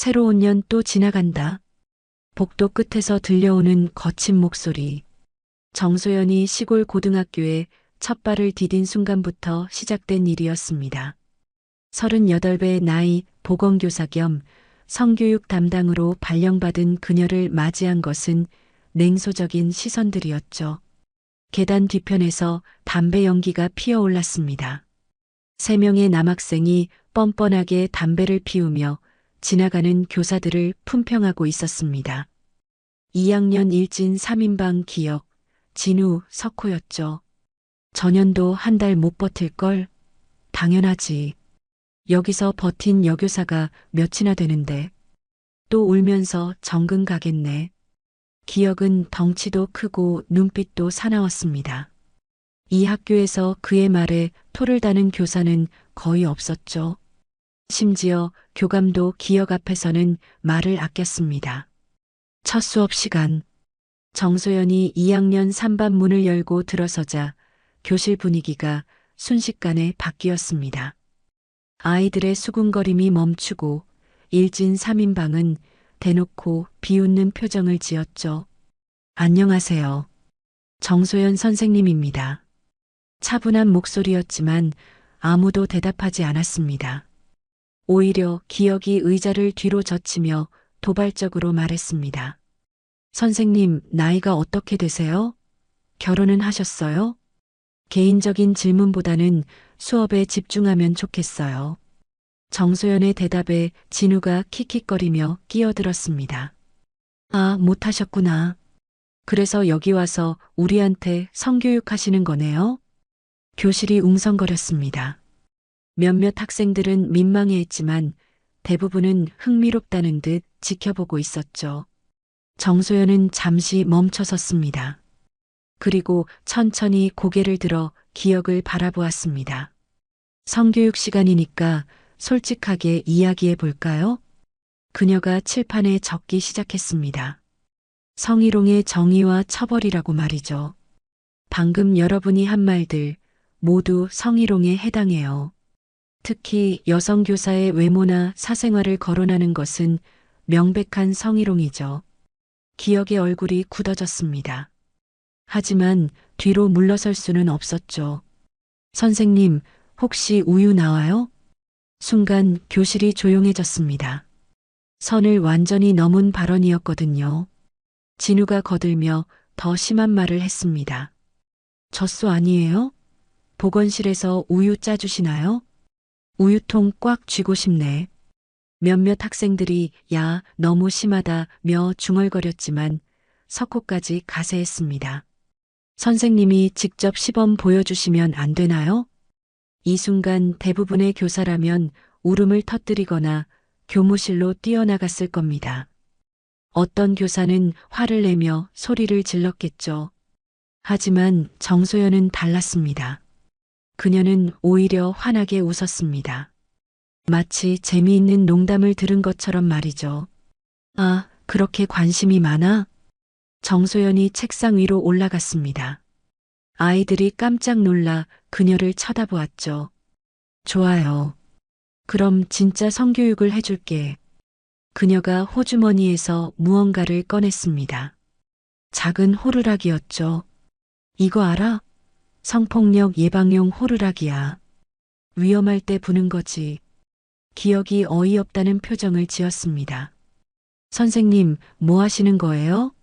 새로운 년 또 지나간다. 복도 끝에서 들려오는 거친 목소리. 정소연이 시골 고등학교에 첫 발을 디딘 순간부터 시작된 일이었습니다. 38배 나이 보건교사 겸 성교육 담당으로 발령받은 그녀를 맞이한 것은 냉소적인 시선들이었죠. 계단 뒤편에서 담배 연기가 피어올랐습니다. 3명의 남학생이 뻔뻔하게 담배를 피우며 지나가는 교사들을 품평하고 있었습니다. 2학년 일진 3인방 기역, 진우, 석호였죠. 전년도 한 달 못 버틸걸? 당연하지. 여기서 버틴 여교사가 몇이나 되는데. 또 울면서 정근 가겠네. 기역은 덩치도 크고 눈빛도 사나웠습니다. 이 학교에서 그의 말에 토를 다는 교사는 거의 없었죠. 심지어 교감도 기역 앞에서는 말을 아꼈습니다. 첫 수업 시간, 정소연이 2학년 3반 문을 열고 들어서자 교실 분위기가 순식간에 바뀌었습니다. 아이들의 수군거림이 멈추고 일진 3인방은 대놓고 비웃는 표정을 지었죠. 안녕하세요. 정소연 선생님입니다. 차분한 목소리였지만 아무도 대답하지 않았습니다. 오히려 기역이 의자를 뒤로 젖히며 도발적으로 말했습니다. 선생님, 나이가 어떻게 되세요? 결혼은 하셨어요? 개인적인 질문보다는 수업에 집중하면 좋겠어요. 정소연의 대답에 진우가 킥킥거리며 끼어들었습니다. 아, 못하셨구나. 그래서 여기 와서 우리한테 성교육 하시는 거네요? 교실이 웅성거렸습니다. 몇몇 학생들은 민망해했지만 대부분은 흥미롭다는 듯 지켜보고 있었죠. 정소연은 잠시 멈춰 섰습니다. 그리고 천천히 고개를 들어 기역을 바라보았습니다. 성교육 시간이니까 솔직하게 이야기해 볼까요? 그녀가 칠판에 적기 시작했습니다. 성희롱의 정의와 처벌이라고 말이죠. 방금 여러분이 한 말들 모두 성희롱에 해당해요. 특히 여성 교사의 외모나 사생활을 거론하는 것은 명백한 성희롱이죠. 기역의 얼굴이 굳어졌습니다. 하지만 뒤로 물러설 수는 없었죠. 선생님, 혹시 우유 나와요? 순간 교실이 조용해졌습니다. 선을 완전히 넘은 발언이었거든요. 진우가 거들며 더 심한 말을 했습니다. 젖소 아니에요? 보건실에서 우유 짜주시나요? 우유통 꽉 쥐고 싶네. 몇몇 학생들이 야, 너무 심하다며 중얼거렸지만 석호까지 가세했습니다. 선생님이 직접 시범 보여주시면 안 되나요? 이 순간 대부분의 교사라면 울음을 터뜨리거나 교무실로 뛰어나갔을 겁니다. 어떤 교사는 화를 내며 소리를 질렀겠죠. 하지만 정소연은 달랐습니다. 그녀는 오히려 환하게 웃었습니다. 마치 재미있는 농담을 들은 것처럼 말이죠. 아, 그렇게 관심이 많아? 정소연이 책상 위로 올라갔습니다. 아이들이 깜짝 놀라 그녀를 쳐다보았죠. 좋아요. 그럼 진짜 성교육을 해줄게. 그녀가 호주머니에서 무언가를 꺼냈습니다. 작은 호루라기였죠. 이거 알아? 성폭력 예방용 호루라기야. 위험할 때 부는 거지. 기억이 어이없다는 표정을 지었습니다. 선생님, 뭐 하시는 거예요?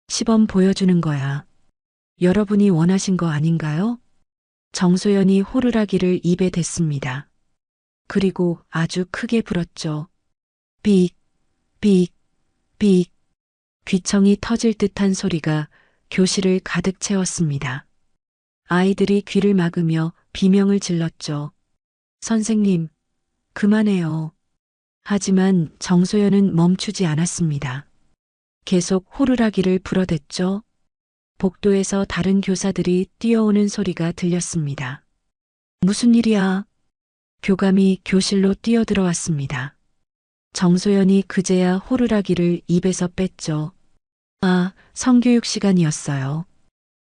시범 보여주는 거야. 여러분이 원하신 거 아닌가요? 정소연이 호루라기를 입에 댔습니다. 그리고 아주 크게 불었죠. 삑, 삑, 삑. 귀청이 터질 듯한 소리가 교실을 가득 채웠습니다. 아이들이 귀를 막으며 비명을 질렀죠. 선생님, 그만해요. 하지만 정소연은 멈추지 않았습니다. 계속 호루라기를 불어댔죠. 복도에서 다른 교사들이 뛰어오는 소리가 들렸습니다. 무슨 일이야? 교감이 교실로 뛰어들어왔습니다. 정소연이 그제야 호루라기를 입에서 뺐죠. 아, 성교육 시간이었어요.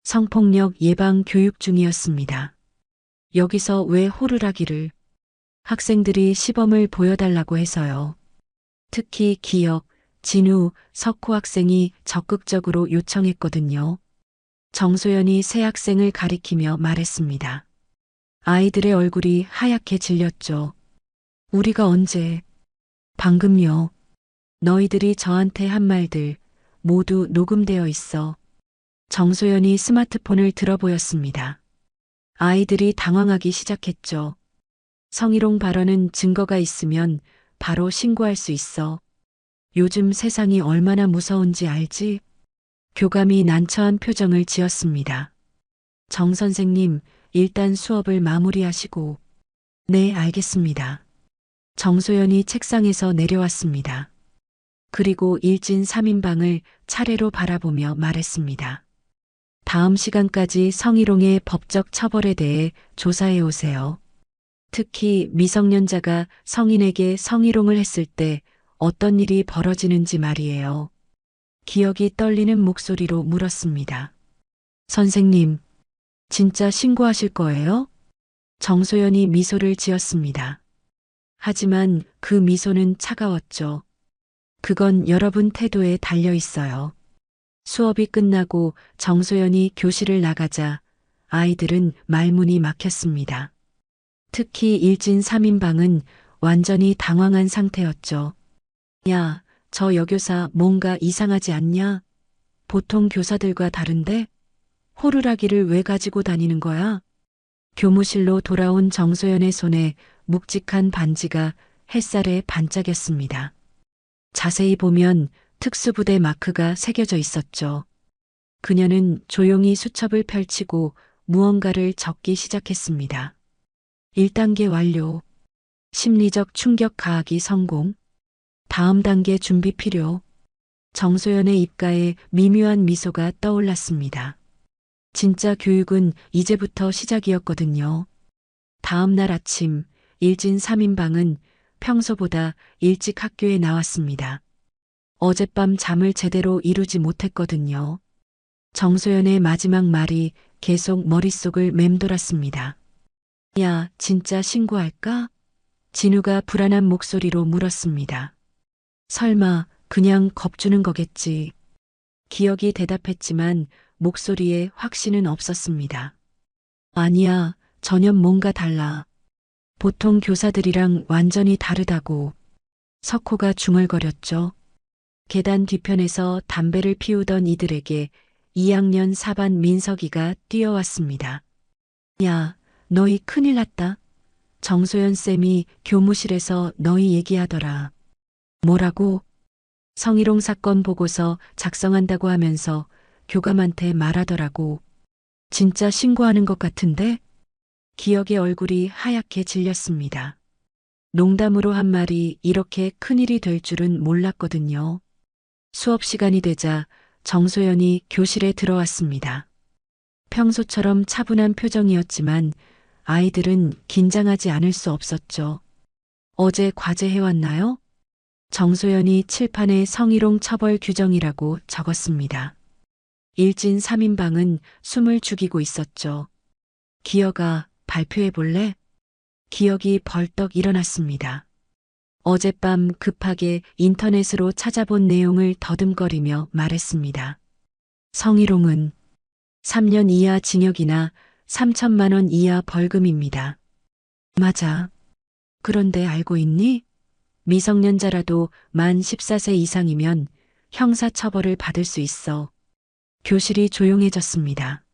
성폭력 예방 교육 중이었습니다. 여기서 왜 호루라기를? 학생들이 시범을 보여달라고 해서요. 특히 기혁, 진우, 석호 학생이 적극적으로 요청했거든요. 정소연이 새 학생을 가리키며 말했습니다. 아이들의 얼굴이 하얗게 질렸죠. 우리가 언제? 방금요. 너희들이 저한테 한 말들 모두 녹음되어 있어. 정소연이 스마트폰을 들어보였습니다. 아이들이 당황하기 시작했죠. 성희롱 발언은 증거가 있으면 바로 신고할 수 있어. 요즘 세상이 얼마나 무서운지 알지? 교감이 난처한 표정을 지었습니다. 정 선생님, 일단 수업을 마무리하시고. 네, 알겠습니다. 정소연이 책상에서 내려왔습니다. 그리고 일진 3인방을 차례로 바라보며 말했습니다. 다음 시간까지 성희롱의 법적 처벌에 대해 조사해 오세요. 특히 미성년자가 성인에게 성희롱을 했을 때 어떤 일이 벌어지는지 말이에요. 기억이 떨리는 목소리로 물었습니다. 선생님, 진짜 신고하실 거예요? 정소연이 미소를 지었습니다. 하지만 그 미소는 차가웠죠. 그건 여러분 태도에 달려 있어요. 수업이 끝나고 정소연이 교실을 나가자 아이들은 말문이 막혔습니다. 특히 일진 3인방은 완전히 당황한 상태였죠. 야, 저 여교사 뭔가 이상하지 않냐? 보통 교사들과 다른데? 호루라기를 왜 가지고 다니는 거야? 교무실로 돌아온 정소연의 손에 묵직한 반지가 햇살에 반짝였습니다. 자세히 보면 특수부대 마크가 새겨져 있었죠. 그녀는 조용히 수첩을 펼치고 무언가를 적기 시작했습니다. 1단계 완료. 심리적 충격 가하기 성공. 다음 단계 준비 필요. 정소연의 입가에 미묘한 미소가 떠올랐습니다. 진짜 교육은 이제부터 시작이었거든요. 다음 날 아침, 일진 3인방은 평소보다 일찍 학교에 나왔습니다. 어젯밤 잠을 제대로 이루지 못했거든요. 정소연의 마지막 말이 계속 머릿속을 맴돌았습니다. 야, 진짜 신고할까? 진우가 불안한 목소리로 물었습니다. 설마 그냥 겁주는 거겠지. 기억이 대답했지만 목소리에 확신은 없었습니다. 아니야, 전혀 뭔가 달라. 보통 교사들이랑 완전히 다르다고. 석호가 중얼거렸죠. 계단 뒤편에서 담배를 피우던 이들에게 2학년 4반 민석이가 뛰어왔습니다. 야, 너희 큰일 났다. 정소연 쌤이 교무실에서 너희 얘기하더라. 뭐라고? 성희롱 사건 보고서 작성한다고 하면서 교감한테 말하더라고. 진짜 신고하는 것 같은데? 기억의 얼굴이 하얗게 질렸습니다. 농담으로 한 말이 이렇게 큰일이 될 줄은 몰랐거든요. 수업 시간이 되자 정소연이 교실에 들어왔습니다. 평소처럼 차분한 표정이었지만 아이들은 긴장하지 않을 수 없었죠. 어제 과제 해왔나요? 정소연이 칠판에 성희롱 처벌 규정이라고 적었습니다. 일진 3인방은 숨을 죽이고 있었죠. 기혁아, 발표해 볼래? 기혁이 벌떡 일어났습니다. 어젯밤 급하게 인터넷으로 찾아본 내용을 더듬거리며 말했습니다. 성희롱은 3년 이하 징역이나 3천만 원 이하 벌금입니다. 맞아. 그런데 알고 있니? 미성년자라도 만 14세 이상이면 형사처벌을 받을 수 있어. 교실이 조용해졌습니다.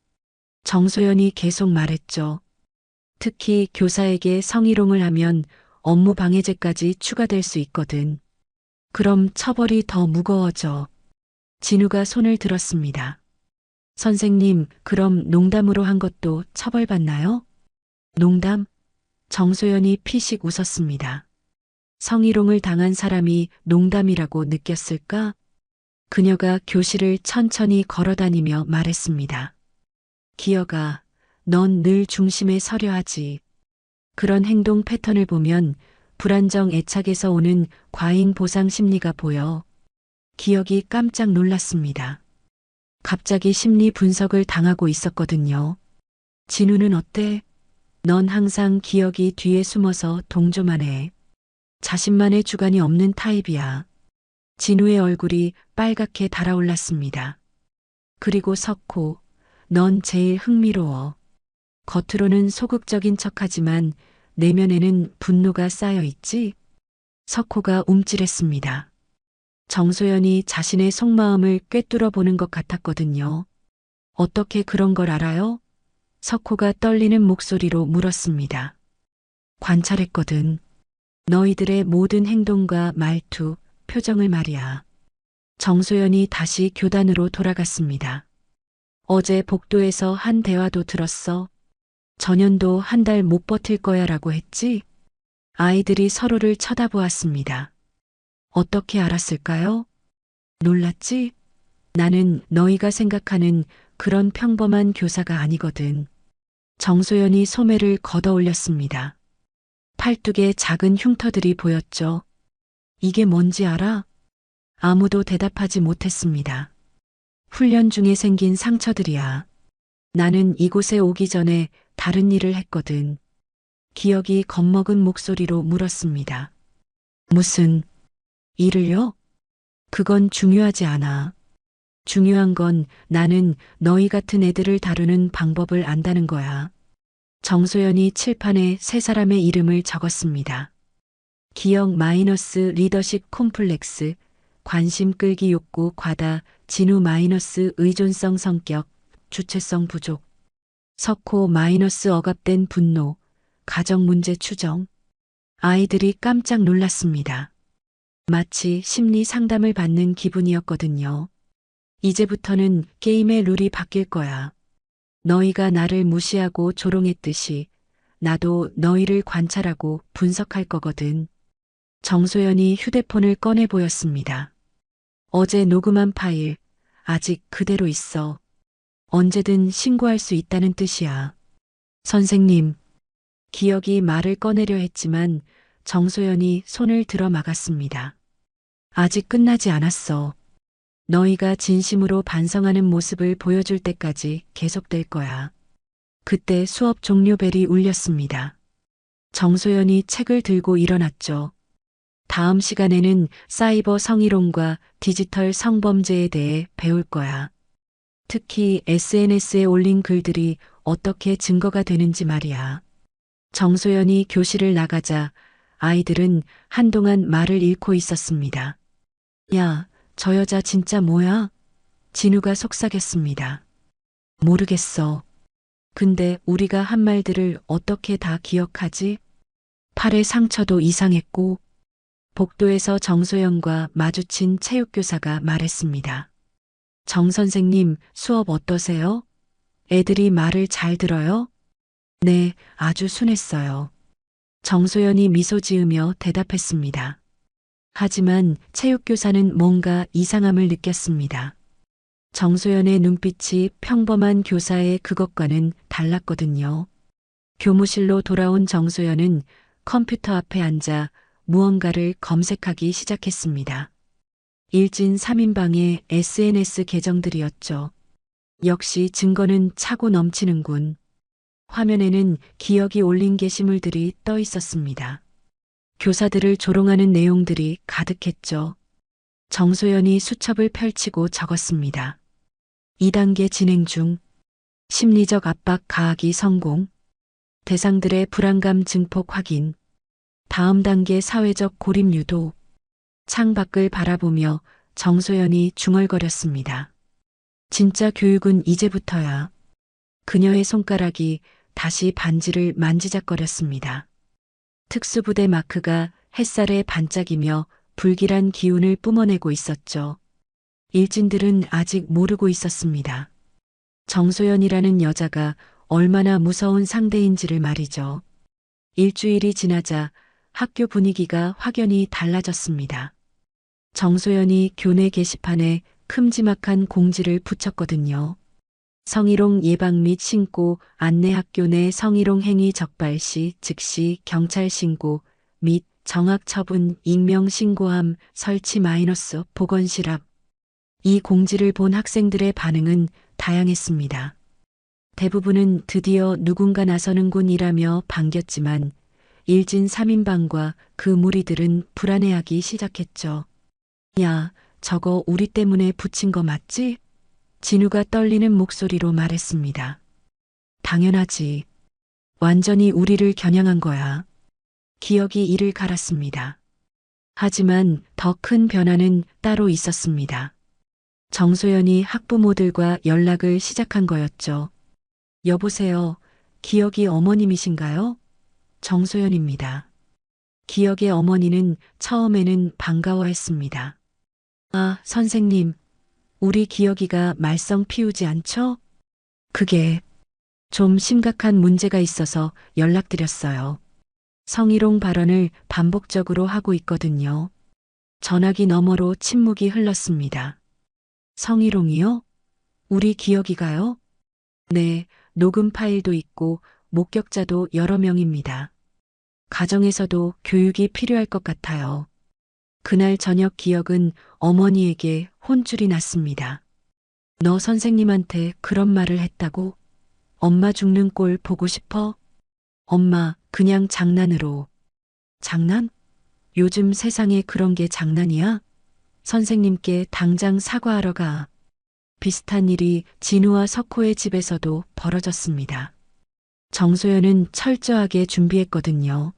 정소연이 계속 말했죠. 특히 교사에게 성희롱을 하면 업무 방해죄까지 추가될 수 있거든. 그럼 처벌이 더 무거워져. 진우가 손을 들었습니다. 선생님, 그럼 농담으로 한 것도 처벌받나요? 농담? 정소연이 피식 웃었습니다. 성희롱을 당한 사람이 농담이라고 느꼈을까? 그녀가 교실을 천천히 걸어다니며 말했습니다. 기혁아, 넌 늘 중심에 서려 하지. 그런 행동 패턴을 보면 불안정 애착에서 오는 과잉 보상 심리가 보여. 기혁이 깜짝 놀랐습니다. 갑자기 심리 분석을 당하고 있었거든요. 진우는 어때? 넌 항상 기혁이 뒤에 숨어서 동조만 해. 자신만의 주관이 없는 타입이야. 진우의 얼굴이 빨갛게 달아올랐습니다. 그리고 석호, 넌 제일 흥미로워. 겉으로는 소극적인 척하지만 내면에는 분노가 쌓여 있지? 석호가 움찔했습니다. 정소연이 자신의 속마음을 꿰뚫어 보는 것 같았거든요. 어떻게 그런 걸 알아요? 석호가 떨리는 목소리로 물었습니다. 관찰했거든. 너희들의 모든 행동과 말투, 표정을 말이야. 정소연이 다시 교단으로 돌아갔습니다. 어제 복도에서 한 대화도 들었어. 전현도 한 달 못 버틸 거야 라고 했지? 아이들이 서로를 쳐다보았습니다. 어떻게 알았을까요? 놀랐지? 나는 너희가 생각하는 그런 평범한 교사가 아니거든. 정소연이 소매를 걷어 올렸습니다. 팔뚝에 작은 흉터들이 보였죠. 이게 뭔지 알아? 아무도 대답하지 못했습니다. 훈련 중에 생긴 상처들이야. 나는 이곳에 오기 전에 다른 일을 했거든. 기억이 겁먹은 목소리로 물었습니다. 무슨 일을요? 그건 중요하지 않아. 중요한 건 나는 너희 같은 애들을 다루는 방법을 안다는 거야. 정소연이 칠판에 세 사람의 이름을 적었습니다. 기억 마이너스 리더십 콤플렉스, 관심 끌기 욕구 과다, 진우 마이너스 의존성 성격, 주체성 부족, 석호 마이너스 억압된 분노, 가정 문제 추정. 아이들이 깜짝 놀랐습니다. 마치 심리 상담을 받는 기분이었거든요. 이제부터는 게임의 룰이 바뀔 거야. 너희가 나를 무시하고 조롱했듯이 나도 너희를 관찰하고 분석할 거거든. 정소연이 휴대폰을 꺼내 보였습니다. 어제 녹음한 파일, 아직 그대로 있어. 언제든 신고할 수 있다는 뜻이야. 선생님, 기억이 말을 꺼내려 했지만 정소연이 손을 들어 막았습니다. 아직 끝나지 않았어. 너희가 진심으로 반성하는 모습을 보여줄 때까지 계속될 거야. 그때 수업 종료 벨이 울렸습니다. 정소연이 책을 들고 일어났죠. 다음 시간에는 사이버 성희롱과 디지털 성범죄에 대해 배울 거야. 특히 SNS에 올린 글들이 어떻게 증거가 되는지 말이야. 정소연이 교실을 나가자 아이들은 한동안 말을 잃고 있었습니다. 야, 저 여자 진짜 뭐야? 진우가 속삭였습니다. 모르겠어. 근데 우리가 한 말들을 어떻게 다 기억하지? 팔의 상처도 이상했고, 복도에서 정소연과 마주친 체육교사가 말했습니다. 정 선생님, 수업 어떠세요? 애들이 말을 잘 들어요? 네, 아주 순했어요. 정소연이 미소 지으며 대답했습니다. 하지만 체육교사는 뭔가 이상함을 느꼈습니다. 정소연의 눈빛이 평범한 교사의 그것과는 달랐거든요. 교무실로 돌아온 정소연은 컴퓨터 앞에 앉아 무언가를 검색하기 시작했습니다. 일진 3인방의 SNS 계정들이었죠. 역시 증거는 차고 넘치는군. 화면에는 기억이 올린 게시물들이 떠 있었습니다. 교사들을 조롱하는 내용들이 가득했죠. 정소연이 수첩을 펼치고 적었습니다. 2단계 진행 중. 심리적 압박 가하기 성공. 대상들의 불안감 증폭 확인. 다음 단계 사회적 고립 유도. 창밖을 바라보며 정소연이 중얼거렸습니다. 진짜 교육은 이제부터야. 그녀의 손가락이 다시 반지를 만지작거렸습니다. 특수부대 마크가 햇살에 반짝이며 불길한 기운을 뿜어내고 있었죠. 일진들은 아직 모르고 있었습니다. 정소연이라는 여자가 얼마나 무서운 상대인지를 말이죠. 일주일이 지나자 학교 분위기가 확연히 달라졌습니다. 정소연이 교내 게시판에 큼지막한 공지를 붙였거든요. 성희롱 예방 및 신고 안내 학교 내 성희롱 행위 적발 시 즉시 경찰 신고 및 정학 처분 익명 신고함 설치 마이너스 보건실 앞. 이 공지를 본 학생들의 반응은 다양했습니다. 대부분은 드디어 누군가 나서는군이라며 반겼지만 일진 3인방과 그 무리들은 불안해하기 시작했죠. 야, 저거 우리 때문에 붙인 거 맞지? 진우가 떨리는 목소리로 말했습니다. 당연하지. 완전히 우리를 겨냥한 거야. 기억이 이를 갈았습니다. 하지만 더 큰 변화는 따로 있었습니다. 정소연이 학부모들과 연락을 시작한 거였죠. 여보세요. 기억이 어머님이신가요? 정소연입니다. 기억의 어머니는 처음에는 반가워했습니다. 아, 선생님. 우리 기억이가 말썽 피우지 않죠? 그게 좀 심각한 문제가 있어서 연락드렸어요. 성희롱 발언을 반복적으로 하고 있거든요. 전화기 너머로 침묵이 흘렀습니다. 성희롱이요? 우리 기억이가요? 네, 녹음 파일도 있고 목격자도 여러 명입니다. 가정에서도 교육이 필요할 것 같아요. 그날 저녁 기억은 어머니에게 혼쭐이 났습니다. 너 선생님한테 그런 말을 했다고? 엄마 죽는 꼴 보고 싶어? 엄마, 그냥 장난으로. 장난? 요즘 세상에 그런 게 장난이야? 선생님께 당장 사과하러 가. 비슷한 일이 진우와 석호의 집에서도 벌어졌습니다. 정소연은 철저하게 준비했거든요.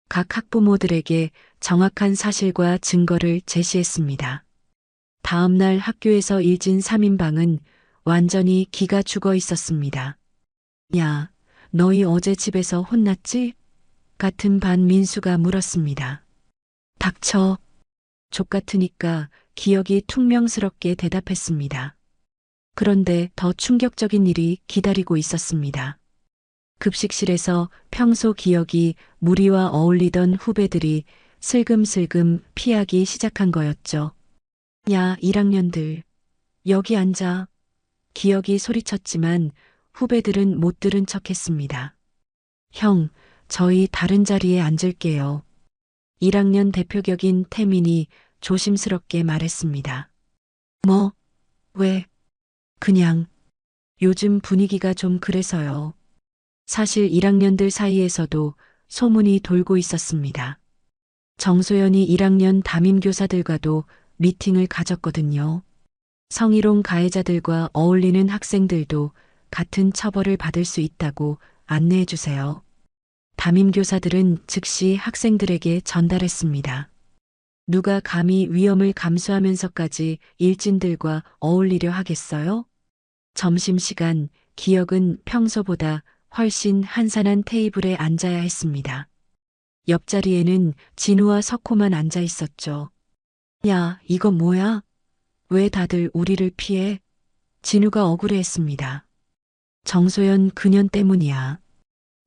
각 학부모들에게 정확한 사실과 증거를 제시했습니다. 다음 날 학교에서 일진 3인방은 완전히 기가 죽어 있었습니다. 야, 너희 어제 집에서 혼났지? 같은 반 민수가 물었습니다. 닥쳐. 족같으니까 기억이 퉁명스럽게 대답했습니다. 그런데 더 충격적인 일이 기다리고 있었습니다. 급식실에서 평소 기억이 무리와 어울리던 후배들이 슬금슬금 피하기 시작한 거였죠. 야, 1학년들. 여기 앉아. 기억이 소리쳤지만 후배들은 못 들은 척 했습니다. 형, 저희 다른 자리에 앉을게요. 1학년 대표격인 태민이 조심스럽게 말했습니다. 뭐? 왜? 그냥 요즘 분위기가 좀 그래서요. 사실 1학년들 사이에서도 소문이 돌고 있었습니다. 정소연이 1학년 담임교사들과도 미팅을 가졌거든요. 성희롱 가해자들과 어울리는 학생들도 같은 처벌을 받을 수 있다고 안내해 주세요. 담임교사들은 즉시 학생들에게 전달했습니다. 누가 감히 위험을 감수하면서까지 일진들과 어울리려 하겠어요? 점심시간 기억은 평소보다 훨씬 한산한 테이블에 앉아야 했습니다. 옆자리에는 진우와 석호만 앉아 있었죠. 야, 이거 뭐야? 왜 다들 우리를 피해? 진우가 억울해했습니다. 정소연 그년 때문이야.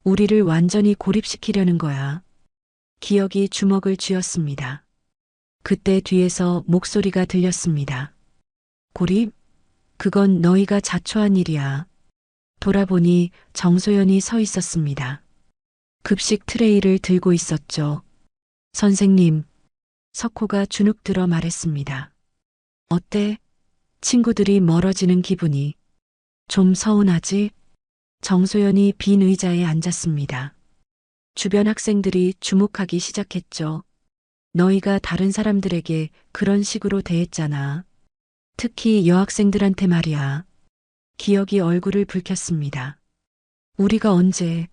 우리를 완전히 고립시키려는 거야. 기억이 주먹을 쥐었습니다. 그때 뒤에서 목소리가 들렸습니다. 고립? 그건 너희가 자초한 일이야. 돌아보니 정소연이 서 있었습니다. 급식 트레이를 들고 있었죠. 선생님, 석호가 주눅 들어 말했습니다. 어때? 친구들이 멀어지는 기분이. 좀 서운하지? 정소연이 빈 의자에 앉았습니다. 주변 학생들이 주목하기 시작했죠. 너희가 다른 사람들에게 그런 식으로 대했잖아. 특히 여학생들한테 말이야. 기억이 얼굴을 붉혔습니다. 우리가 언제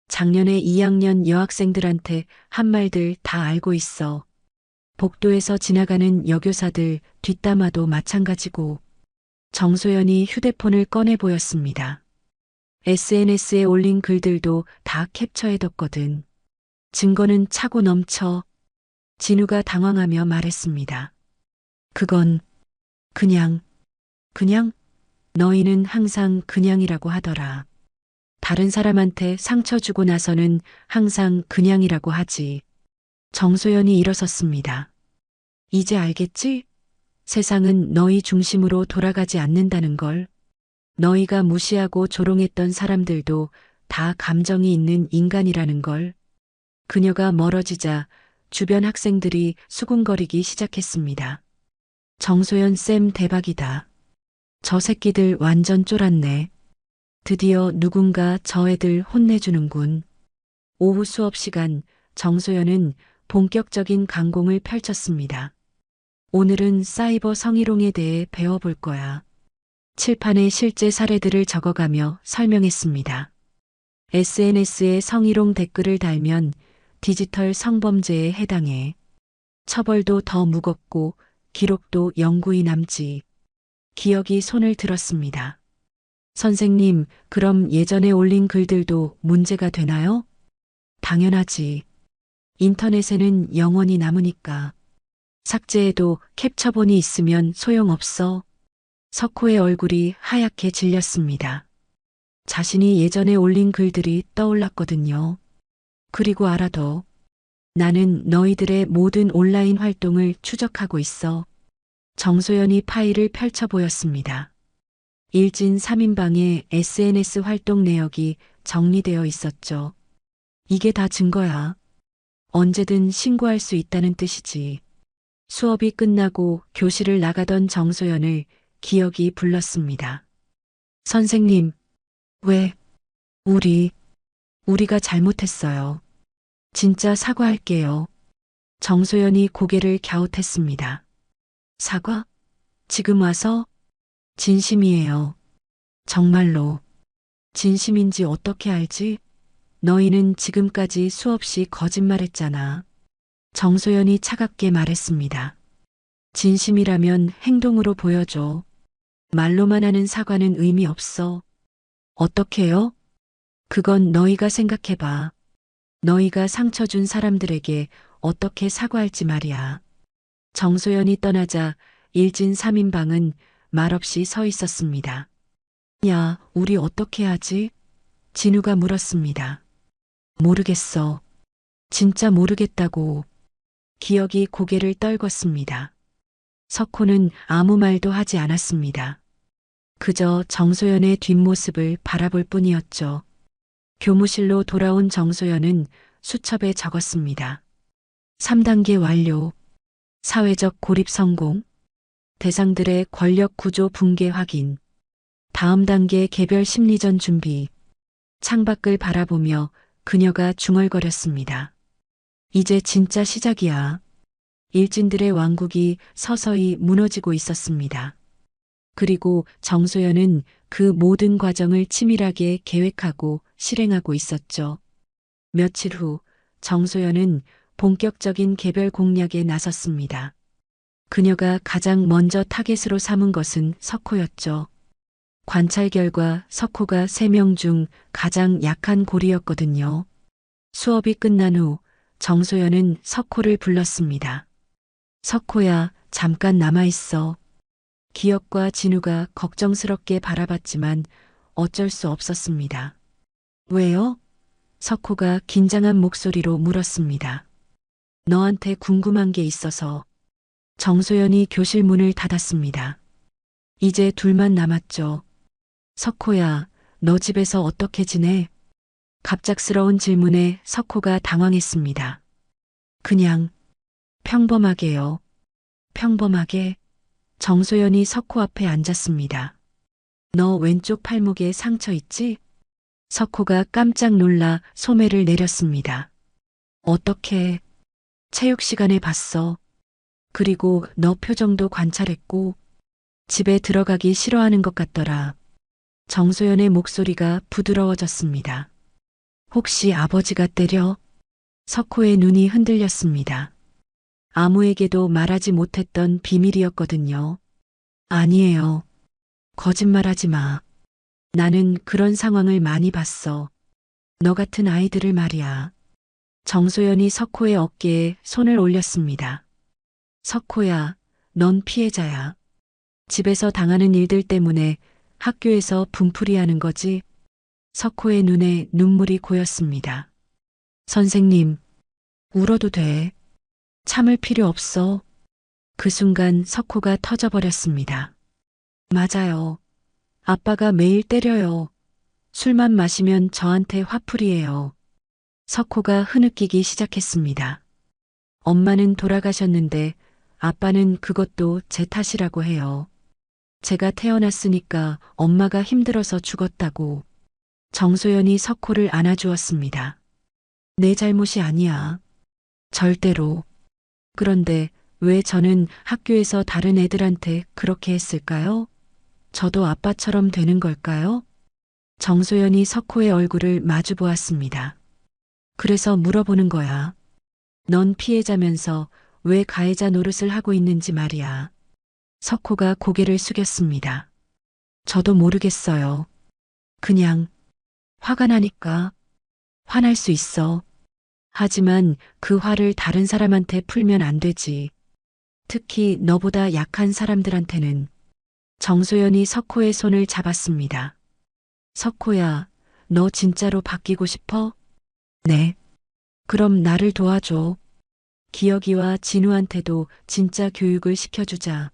작년에 2학년 여학생들한테 한 말들 다 알고 있어. 복도에서 지나가는 여교사들 뒷담화도 마찬가지고. 정소연이 휴대폰을 꺼내 보였습니다. SNS에 올린 글들도 다 캡처해뒀거든. 증거는 차고 넘쳐. 진우가 당황하며 말했습니다. 그건 그냥 너희는 항상 그냥이라고 하더라. 다른 사람한테 상처 주고 나서는 항상 그냥이라고 하지. 정소연이 일어섰습니다. 이제 알겠지? 세상은 너희 중심으로 돌아가지 않는다는 걸. 너희가 무시하고 조롱했던 사람들도 다 감정이 있는 인간이라는 걸. 그녀가 멀어지자 주변 학생들이 수군거리기 시작했습니다. 정소연 쌤 대박이다. 저 새끼들 완전 쫄았네. 드디어 누군가 저 애들 혼내주는군. 오후 수업 시간 정소연은 본격적인 강공을 펼쳤습니다. 오늘은 사이버 성희롱에 대해 배워볼 거야. 칠판에 실제 사례들을 적어가며 설명했습니다. SNS에 성희롱 댓글을 달면 디지털 성범죄에 해당해. 처벌도 더 무겁고 기록도 영구히 남지. 기억이 손을 들었습니다. 선생님, 그럼 예전에 올린 글들도 문제가 되나요? 당연하지. 인터넷에는 영원히 남으니까. 삭제해도 캡처본이 있으면 소용없어. 석호의 얼굴이 하얗게 질렸습니다. 자신이 예전에 올린 글들이 떠올랐거든요. 그리고 알아도 나는 너희들의 모든 온라인 활동을 추적하고 있어. 정소연이 파일을 펼쳐 보였습니다. 일진 3인방의 SNS 활동 내역이 정리되어 있었죠. 이게 다 증거야. 언제든 신고할 수 있다는 뜻이지. 수업이 끝나고 교실을 나가던 정소연을 기억이 불렀습니다. 선생님, 왜, 우리가 잘못했어요. 진짜 사과할게요. 정소연이 고개를 갸웃했습니다. 사과? 지금 와서? 진심이에요. 정말로. 진심인지 어떻게 알지? 너희는 지금까지 수없이 거짓말했잖아. 정소연이 차갑게 말했습니다. 진심이라면 행동으로 보여줘. 말로만 하는 사과는 의미 없어. 어떻게요? 그건 너희가 생각해봐. 너희가 상처 준 사람들에게 어떻게 사과할지 말이야. 정소연이 떠나자 일진 3인방은 말없이 서 있었습니다. 야, 우리 어떻게 하지? 진우가 물었습니다. 모르겠어. 진짜 모르겠다고. 기억이 고개를 떨궜습니다. 석호는 아무 말도 하지 않았습니다. 그저 정소연의 뒷모습을 바라볼 뿐이었죠. 교무실로 돌아온 정소연은 수첩에 적었습니다. 3단계 완료. 사회적 고립 성공. 대상들의 권력 구조 붕괴 확인. 다음 단계 개별 심리전 준비. 창밖을 바라보며 그녀가 중얼거렸습니다. 이제 진짜 시작이야. 일진들의 왕국이 서서히 무너지고 있었습니다. 그리고 정소연은 그 모든 과정을 치밀하게 계획하고 실행하고 있었죠. 며칠 후 정소연은 본격적인 개별 공략에 나섰습니다. 그녀가 가장 먼저 타겟으로 삼은 것은 석호였죠. 관찰 결과 석호가 3명 중 가장 약한 고리였거든요. 수업이 끝난 후 정소연은 석호를 불렀습니다. 석호야, 잠깐 남아있어. 기억과 진우가 걱정스럽게 바라봤지만 어쩔 수 없었습니다. 왜요? 석호가 긴장한 목소리로 물었습니다. 너한테 궁금한 게 있어서. 정소연이 교실 문을 닫았습니다. 이제 둘만 남았죠. 석호야, 너 집에서 어떻게 지내? 갑작스러운 질문에 석호가 당황했습니다. 그냥 평범하게요. 평범하게. 정소연이 석호 앞에 앉았습니다. 너 왼쪽 팔목에 상처 있지? 석호가 깜짝 놀라 소매를 내렸습니다. 어떻게? 체육 시간에 봤어. 그리고 너 표정도 관찰했고 집에 들어가기 싫어하는 것 같더라. 정소연의 목소리가 부드러워졌습니다. 혹시 아버지가 때려? 석호의 눈이 흔들렸습니다. 아무에게도 말하지 못했던 비밀이었거든요. 아니에요. 거짓말하지 마. 나는 그런 상황을 많이 봤어. 너 같은 아이들을 말이야. 정소연이 석호의 어깨에 손을 올렸습니다. 석호야, 넌 피해자야. 집에서 당하는 일들 때문에 학교에서 분풀이하는 거지. 석호의 눈에 눈물이 고였습니다. 선생님, 울어도 돼. 참을 필요 없어. 그 순간 석호가 터져버렸습니다. 맞아요. 아빠가 매일 때려요. 술만 마시면 저한테 화풀이해요. 석호가 흐느끼기 시작했습니다. 엄마는 돌아가셨는데 아빠는 그것도 제 탓이라고 해요. 제가 태어났으니까 엄마가 힘들어서 죽었다고. 정소연이 석호를 안아주었습니다. 내 잘못이 아니야. 절대로. 그런데 왜 저는 학교에서 다른 애들한테 그렇게 했을까요? 저도 아빠처럼 되는 걸까요? 정소연이 석호의 얼굴을 마주 보았습니다. 그래서 물어보는 거야. 넌 피해자면서 왜 가해자 노릇을 하고 있는지 말이야. 석호가 고개를 숙였습니다. 저도 모르겠어요. 그냥 화가 나니까 화날 수 있어. 하지만 그 화를 다른 사람한테 풀면 안 되지. 특히 너보다 약한 사람들한테는. 정소연이 석호의 손을 잡았습니다. 석호야, 너 진짜로 바뀌고 싶어? 네. 그럼 나를 도와줘. 기혁이와 진우한테도 진짜 교육을 시켜주자.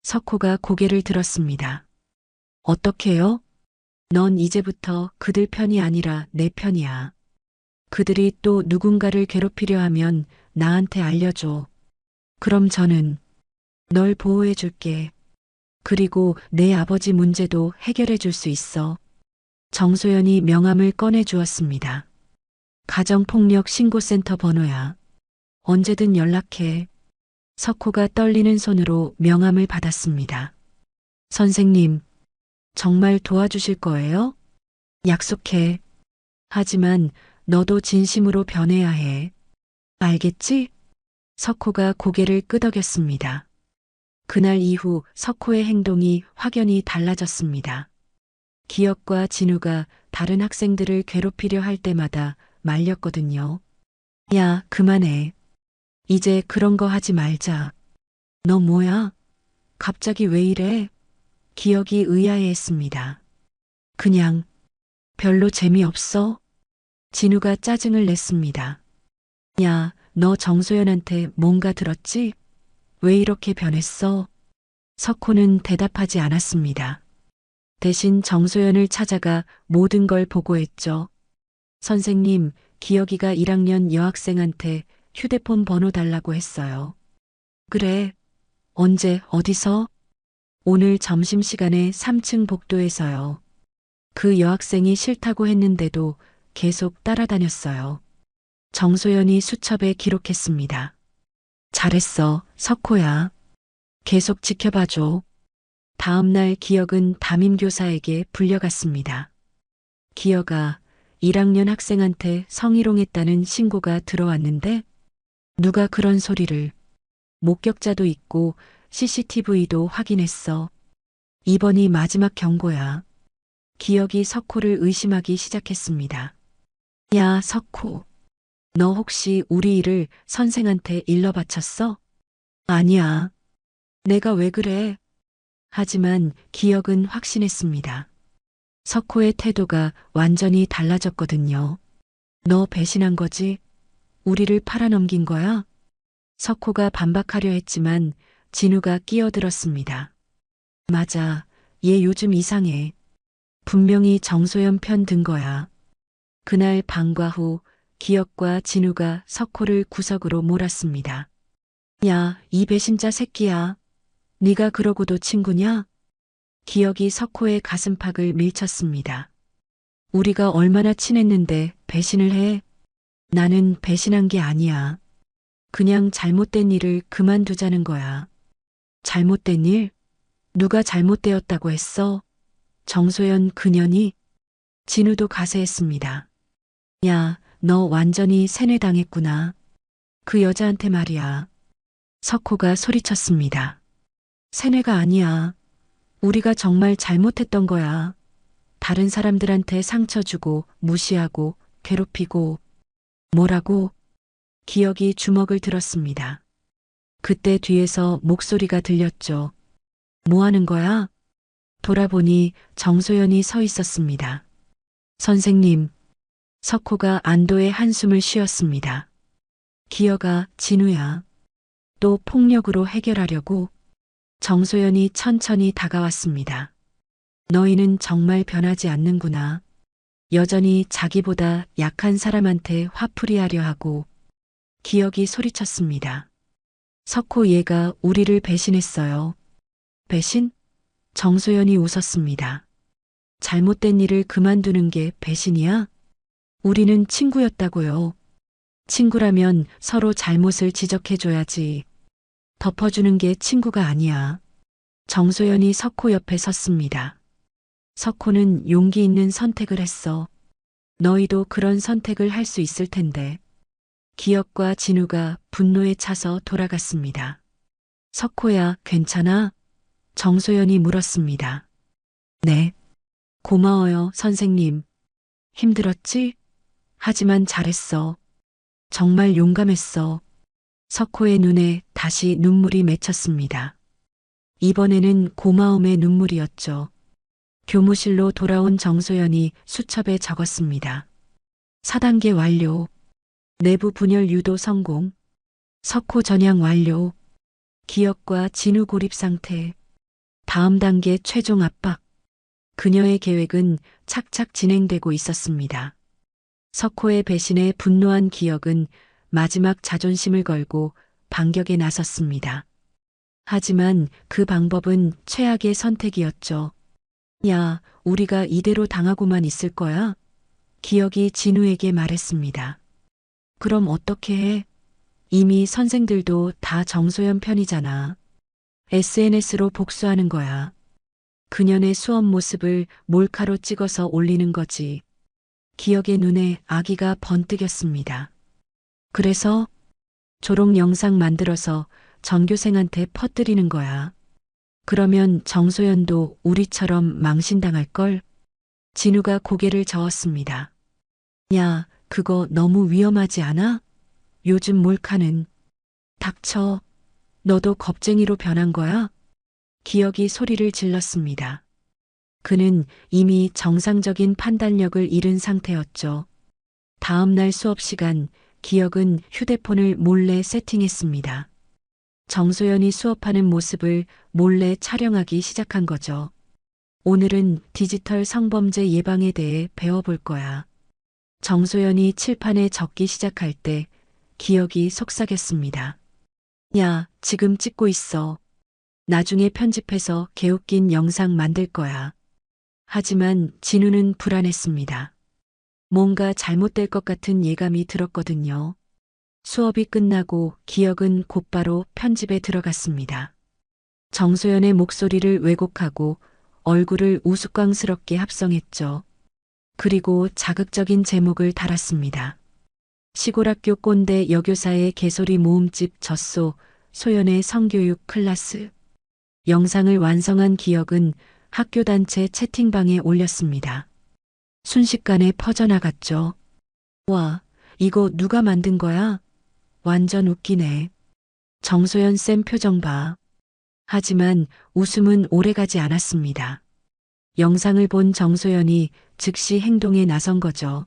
석호가 고개를 들었습니다. 어떻게요? 넌 이제부터 그들 편이 아니라 내 편이야. 그들이 또 누군가를 괴롭히려 하면 나한테 알려줘. 그럼 저는 널 보호해 줄게. 그리고 내 아버지 문제도 해결해 줄 수 있어. 정소연이 명함을 꺼내 주었습니다. 가정폭력 신고센터 번호야. 언제든 연락해. 석호가 떨리는 손으로 명함을 받았습니다. 선생님, 정말 도와주실 거예요? 약속해. 하지만 너도 진심으로 변해야 해. 알겠지? 석호가 고개를 끄덕였습니다. 그날 이후 석호의 행동이 확연히 달라졌습니다. 기혁과 진우가 다른 학생들을 괴롭히려 할 때마다 말렸거든요. 야, 그만해. 이제 그런 거 하지 말자. 너 뭐야? 갑자기 왜 이래? 기혁이 의아해했습니다. 그냥 별로 재미없어? 진우가 짜증을 냈습니다. 야, 너 정소연한테 뭔가 들었지? 왜 이렇게 변했어? 석호는 대답하지 않았습니다. 대신 정소연을 찾아가 모든 걸 보고했죠. 선생님, 기혁이가 1학년 여학생한테 휴대폰 번호 달라고 했어요. 그래. 언제, 어디서? 오늘 점심시간에 3층 복도에서요. 그 여학생이 싫다고 했는데도 계속 따라다녔어요. 정소연이 수첩에 기록했습니다. 잘했어, 석호야. 계속 지켜봐줘. 다음 날 기혁은 담임교사에게 불려갔습니다. 기혁아, 1학년 학생한테 성희롱했다는 신고가 들어왔는데 누가 그런 소리를. 목격자도 있고 CCTV도 확인했어. 이번이 마지막 경고야. 기혁이 석호를 의심하기 시작했습니다. 야, 석호. 너 혹시 우리 일을 선생한테 일러 바쳤어? 아니야. 내가 왜 그래? 하지만 기혁은 확신했습니다. 석호의 태도가 완전히 달라졌거든요. 너 배신한 거지? 우리를 팔아넘긴 거야? 석호가 반박하려 했지만 진우가 끼어들었습니다. 맞아. 얘 요즘 이상해. 분명히 정소연 편 든 거야. 그날 방과 후 기혁과 진우가 석호를 구석으로 몰았습니다. 야, 이 배신자 새끼야. 네가 그러고도 친구냐? 기혁이 석호의 가슴팍을 밀쳤습니다. 우리가 얼마나 친했는데 배신을 해? 나는 배신한 게 아니야. 그냥 잘못된 일을 그만두자는 거야. 잘못된 일? 누가 잘못되었다고 했어? 정소연 그년이? 진우도 가세했습니다. 야, 너 완전히 세뇌당했구나. 그 여자한테 말이야. 석호가 소리쳤습니다. 세뇌가 아니야. 우리가 정말 잘못했던 거야. 다른 사람들한테 상처 주고 무시하고 괴롭히고. 뭐라고? 기혁이 주먹을 들었습니다. 그때 뒤에서 목소리가 들렸죠. 뭐 하는 거야? 돌아보니 정소연이 서 있었습니다. 선생님. 석호가 안도의 한숨을 쉬었습니다. 기혁아, 진우야. 또 폭력으로 해결하려고? 정소연이 천천히 다가왔습니다. 너희는 정말 변하지 않는구나. 여전히 자기보다 약한 사람한테 화풀이하려 하고. 기혁이 소리쳤습니다. 석호 얘가 우리를 배신했어요. 배신? 정소연이 웃었습니다. 잘못된 일을 그만두는 게 배신이야? 우리는 친구였다고요. 친구라면 서로 잘못을 지적해줘야지. 덮어주는 게 친구가 아니야. 정소연이 석호 옆에 섰습니다. 석호는 용기 있는 선택을 했어. 너희도 그런 선택을 할 수 있을 텐데. 기혁과 진우가 분노에 차서 돌아갔습니다. 석호야, 괜찮아? 정소연이 물었습니다. 네. 고마워요, 선생님. 힘들었지? 하지만 잘했어. 정말 용감했어. 석호의 눈에 다시 눈물이 맺혔습니다. 이번에는 고마움의 눈물이었죠. 교무실로 돌아온 정소연이 수첩에 적었습니다. 4단계 완료. 내부 분열 유도 성공. 석호 전향 완료. 기혁과 진우 고립 상태. 다음 단계 최종 압박. 그녀의 계획은 착착 진행되고 있었습니다. 석호의 배신에 분노한 기혁은 마지막 자존심을 걸고 반격에 나섰습니다. 하지만 그 방법은 최악의 선택이었죠. 야, 우리가 이대로 당하고만 있을 거야? 기혁이 진우에게 말했습니다. 그럼 어떻게 해? 이미 선생들도 다 정소연 편이잖아. SNS로 복수하는 거야. 그년의 수업 모습을 몰카로 찍어서 올리는 거지. 기혁의 눈에 아기가 번뜩였습니다. 그래서 조롱 영상 만들어서 전교생한테 퍼뜨리는 거야. 그러면 정소연도 우리처럼 망신당할걸? 진우가 고개를 저었습니다. 야, 그거 너무 위험하지 않아? 요즘 몰카는. 닥쳐. 너도 겁쟁이로 변한 거야? 기혁이 소리를 질렀습니다. 그는 이미 정상적인 판단력을 잃은 상태였죠. 다음 날 수업 시간, 기혁은 휴대폰을 몰래 세팅했습니다. 정소연이 수업하는 모습을 몰래 촬영하기 시작한 거죠. 오늘은 디지털 성범죄 예방에 대해 배워볼 거야. 정소연이 칠판에 적기 시작할 때 기혁이 속삭였습니다. 야, 지금 찍고 있어. 나중에 편집해서 개웃긴 영상 만들 거야. 하지만 진우는 불안했습니다. 뭔가 잘못될 것 같은 예감이 들었거든요. 수업이 끝나고 기혁은 곧바로 편집에 들어갔습니다. 정소연의 목소리를 왜곡하고 얼굴을 우스꽝스럽게 합성했죠. 그리고 자극적인 제목을 달았습니다. 시골학교 꼰대 여교사의 개소리 모음집 젖소 소연의 성교육 클래스. 영상을 완성한 기혁은 학교 단체 채팅방에 올렸습니다. 순식간에 퍼져나갔죠. 와, 이거 누가 만든 거야? 완전 웃기네. 정소연 쌤 표정 봐. 하지만 웃음은 오래가지 않았습니다. 영상을 본 정소연이 즉시 행동에 나선 거죠.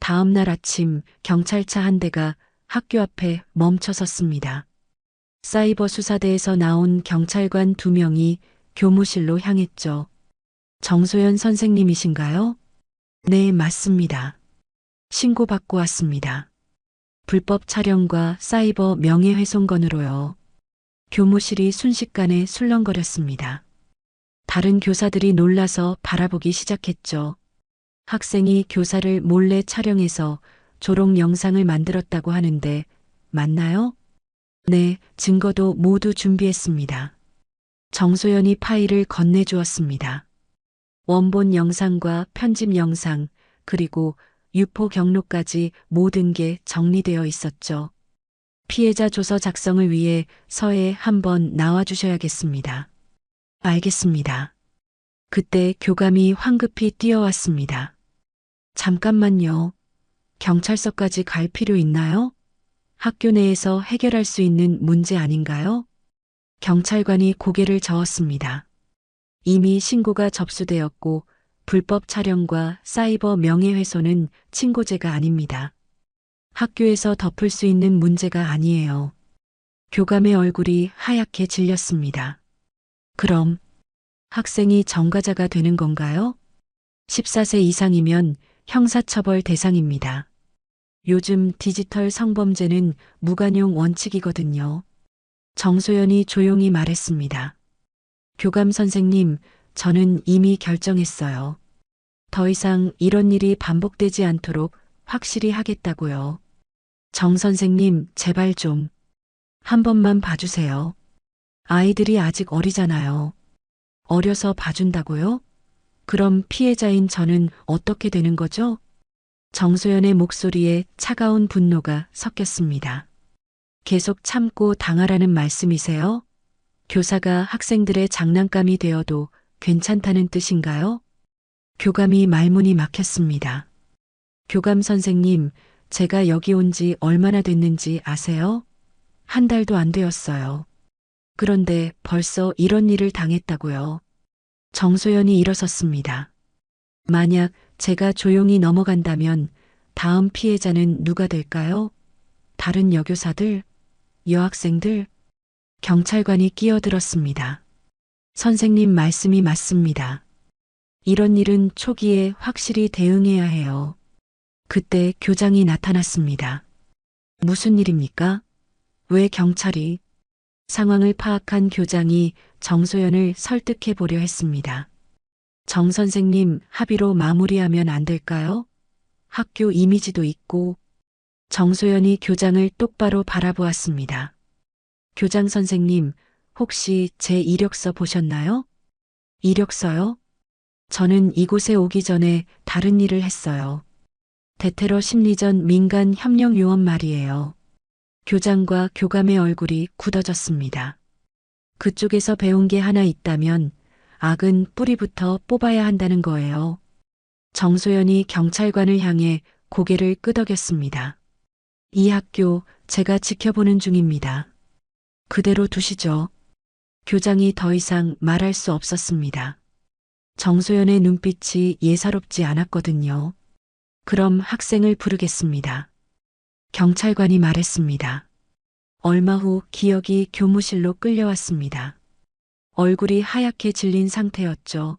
다음 날 아침 경찰차 한 대가 학교 앞에 멈춰 섰습니다. 사이버 수사대에서 나온 경찰관 2명이 교무실로 향했죠. 정소연 선생님이신가요? 네, 맞습니다. 신고받고 왔습니다. 불법 촬영과 사이버 명예훼손 건으로요. 교무실이 순식간에 술렁거렸습니다. 다른 교사들이 놀라서 바라보기 시작했죠. 학생이 교사를 몰래 촬영해서 조롱 영상을 만들었다고 하는데 맞나요? 네, 증거도 모두 준비했습니다. 정소연이 파일을 건네주었습니다. 원본 영상과 편집 영상, 그리고 유포 경로까지 모든 게 정리되어 있었죠. 피해자 조서 작성을 위해 서에 한번 나와주셔야겠습니다. 알겠습니다. 그때 교감이 황급히 뛰어왔습니다. 잠깐만요. 경찰서까지 갈 필요 있나요? 학교 내에서 해결할 수 있는 문제 아닌가요? 경찰관이 고개를 저었습니다. 이미 신고가 접수되었고 불법 촬영과 사이버 명예훼손은 친고죄가 아닙니다. 학교에서 덮을 수 있는 문제가 아니에요. 교감의 얼굴이 하얗게 질렸습니다. 그럼 학생이 전과자가 되는 건가요? 14세 이상이면 형사처벌 대상입니다. 요즘 디지털 성범죄는 무관용 원칙이거든요. 정소연이 조용히 말했습니다. 교감 선생님, 저는 이미 결정했어요. 더 이상 이런 일이 반복되지 않도록 확실히 하겠다고요. 정 선생님, 제발 좀 한 번만 봐주세요. 아이들이 아직 어리잖아요. 어려서 봐준다고요? 그럼 피해자인 저는 어떻게 되는 거죠? 정소연의 목소리에 차가운 분노가 섞였습니다. 계속 참고 당하라는 말씀이세요? 교사가 학생들의 장난감이 되어도 괜찮다는 뜻인가요? 교감이 말문이 막혔습니다. 교감 선생님, 제가 여기 온 지 얼마나 됐는지 아세요? 한 달도 안 되었어요. 그런데 벌써 이런 일을 당했다고요. 정소연이 일어섰습니다. 만약 제가 조용히 넘어간다면 다음 피해자는 누가 될까요? 다른 여교사들, 여학생들, 경찰관이 끼어들었습니다. 선생님 말씀이 맞습니다. 이런 일은 초기에 확실히 대응해야 해요. 그때 교장이 나타났습니다. 무슨 일입니까? 왜 경찰이? 상황을 파악한 교장이 정소연을 설득해 보려 했습니다. 정 선생님, 합의로 마무리하면 안 될까요? 학교 이미지도 있고. 정소연이 교장을 똑바로 바라보았습니다. 교장 선생님, 혹시 제 이력서 보셨나요? 이력서요? 저는 이곳에 오기 전에 다른 일을 했어요. 대테러 심리전 민간 협력 요원 말이에요. 교장과 교감의 얼굴이 굳어졌습니다. 그쪽에서 배운 게 하나 있다면 악은 뿌리부터 뽑아야 한다는 거예요. 정소연이 경찰관을 향해 고개를 끄덕였습니다. 이 학교 제가 지켜보는 중입니다. 그대로 두시죠. 교장이 더 이상 말할 수 없었습니다. 정소연의 눈빛이 예사롭지 않았거든요. 그럼 학생을 부르겠습니다. 경찰관이 말했습니다. 얼마 후 기억이 교무실로 끌려왔습니다. 얼굴이 하얗게 질린 상태였죠.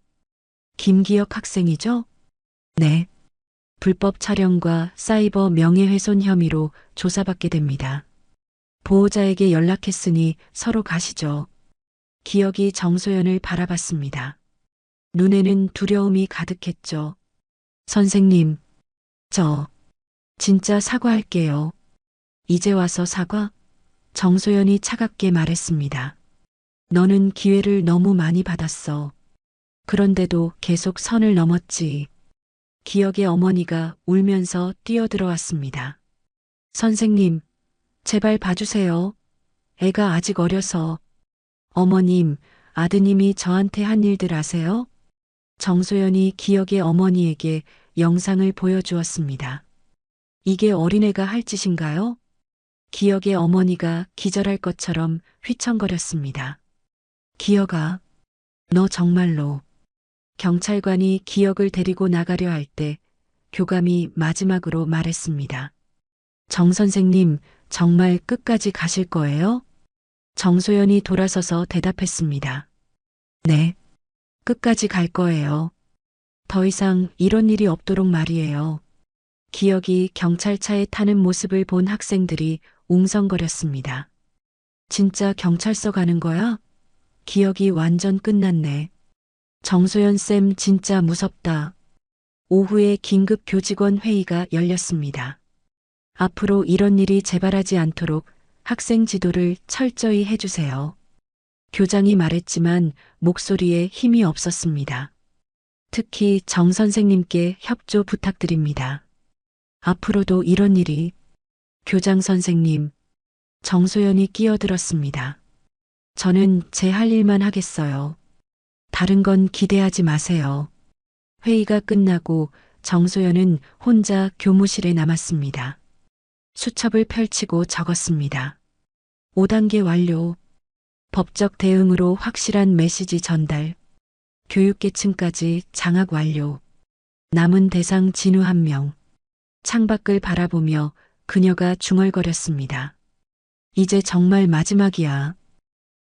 김기혁 학생이죠? 네. 불법 촬영과 사이버 명예훼손 혐의로 조사받게 됩니다. 보호자에게 연락했으니 서로 가시죠. 기혁이 정소연을 바라봤습니다. 눈에는 두려움이 가득했죠. 선생님, 저 진짜 사과할게요. 이제 와서 사과? 정소연이 차갑게 말했습니다. 너는 기회를 너무 많이 받았어. 그런데도 계속 선을 넘었지. 기혁의 어머니가 울면서 뛰어들어왔습니다. 선생님, 제발 봐주세요. 애가 아직 어려서. 어머님, 아드님이 저한테 한 일들 아세요? 정소연이 기혁의 어머니에게 영상을 보여주었습니다. 이게 어린애가 할 짓인가요? 기혁의 어머니가 기절할 것처럼 휘청거렸습니다. 기혁아, 너 정말로. 경찰관이 기혁을 데리고 나가려 할 때 교감이 마지막으로 말했습니다. 정 선생님, 정말 끝까지 가실 거예요? 정소연이 돌아서서 대답했습니다. 네, 끝까지 갈 거예요. 더 이상 이런 일이 없도록 말이에요. 기혁이 경찰차에 타는 모습을 본 학생들이 웅성거렸습니다. 진짜 경찰서 가는 거야? 기혁이 완전 끝났네. 정소연 쌤 진짜 무섭다. 오후에 긴급 교직원 회의가 열렸습니다. 앞으로 이런 일이 재발하지 않도록 학생 지도를 철저히 해주세요. 교장이 말했지만 목소리에 힘이 없었습니다. 특히 정 선생님께 협조 부탁드립니다. 앞으로도 이런 일이. 교장 선생님, 정소연이 끼어들었습니다. 저는 제 할 일만 하겠어요. 다른 건 기대하지 마세요. 회의가 끝나고 정소연은 혼자 교무실에 남았습니다. 수첩을 펼치고 적었습니다. 5단계 완료. 법적 대응으로 확실한 메시지 전달. 교육계층까지 장악 완료. 남은 대상 진우 1명. 창밖을 바라보며 그녀가 중얼거렸습니다. 이제 정말 마지막이야.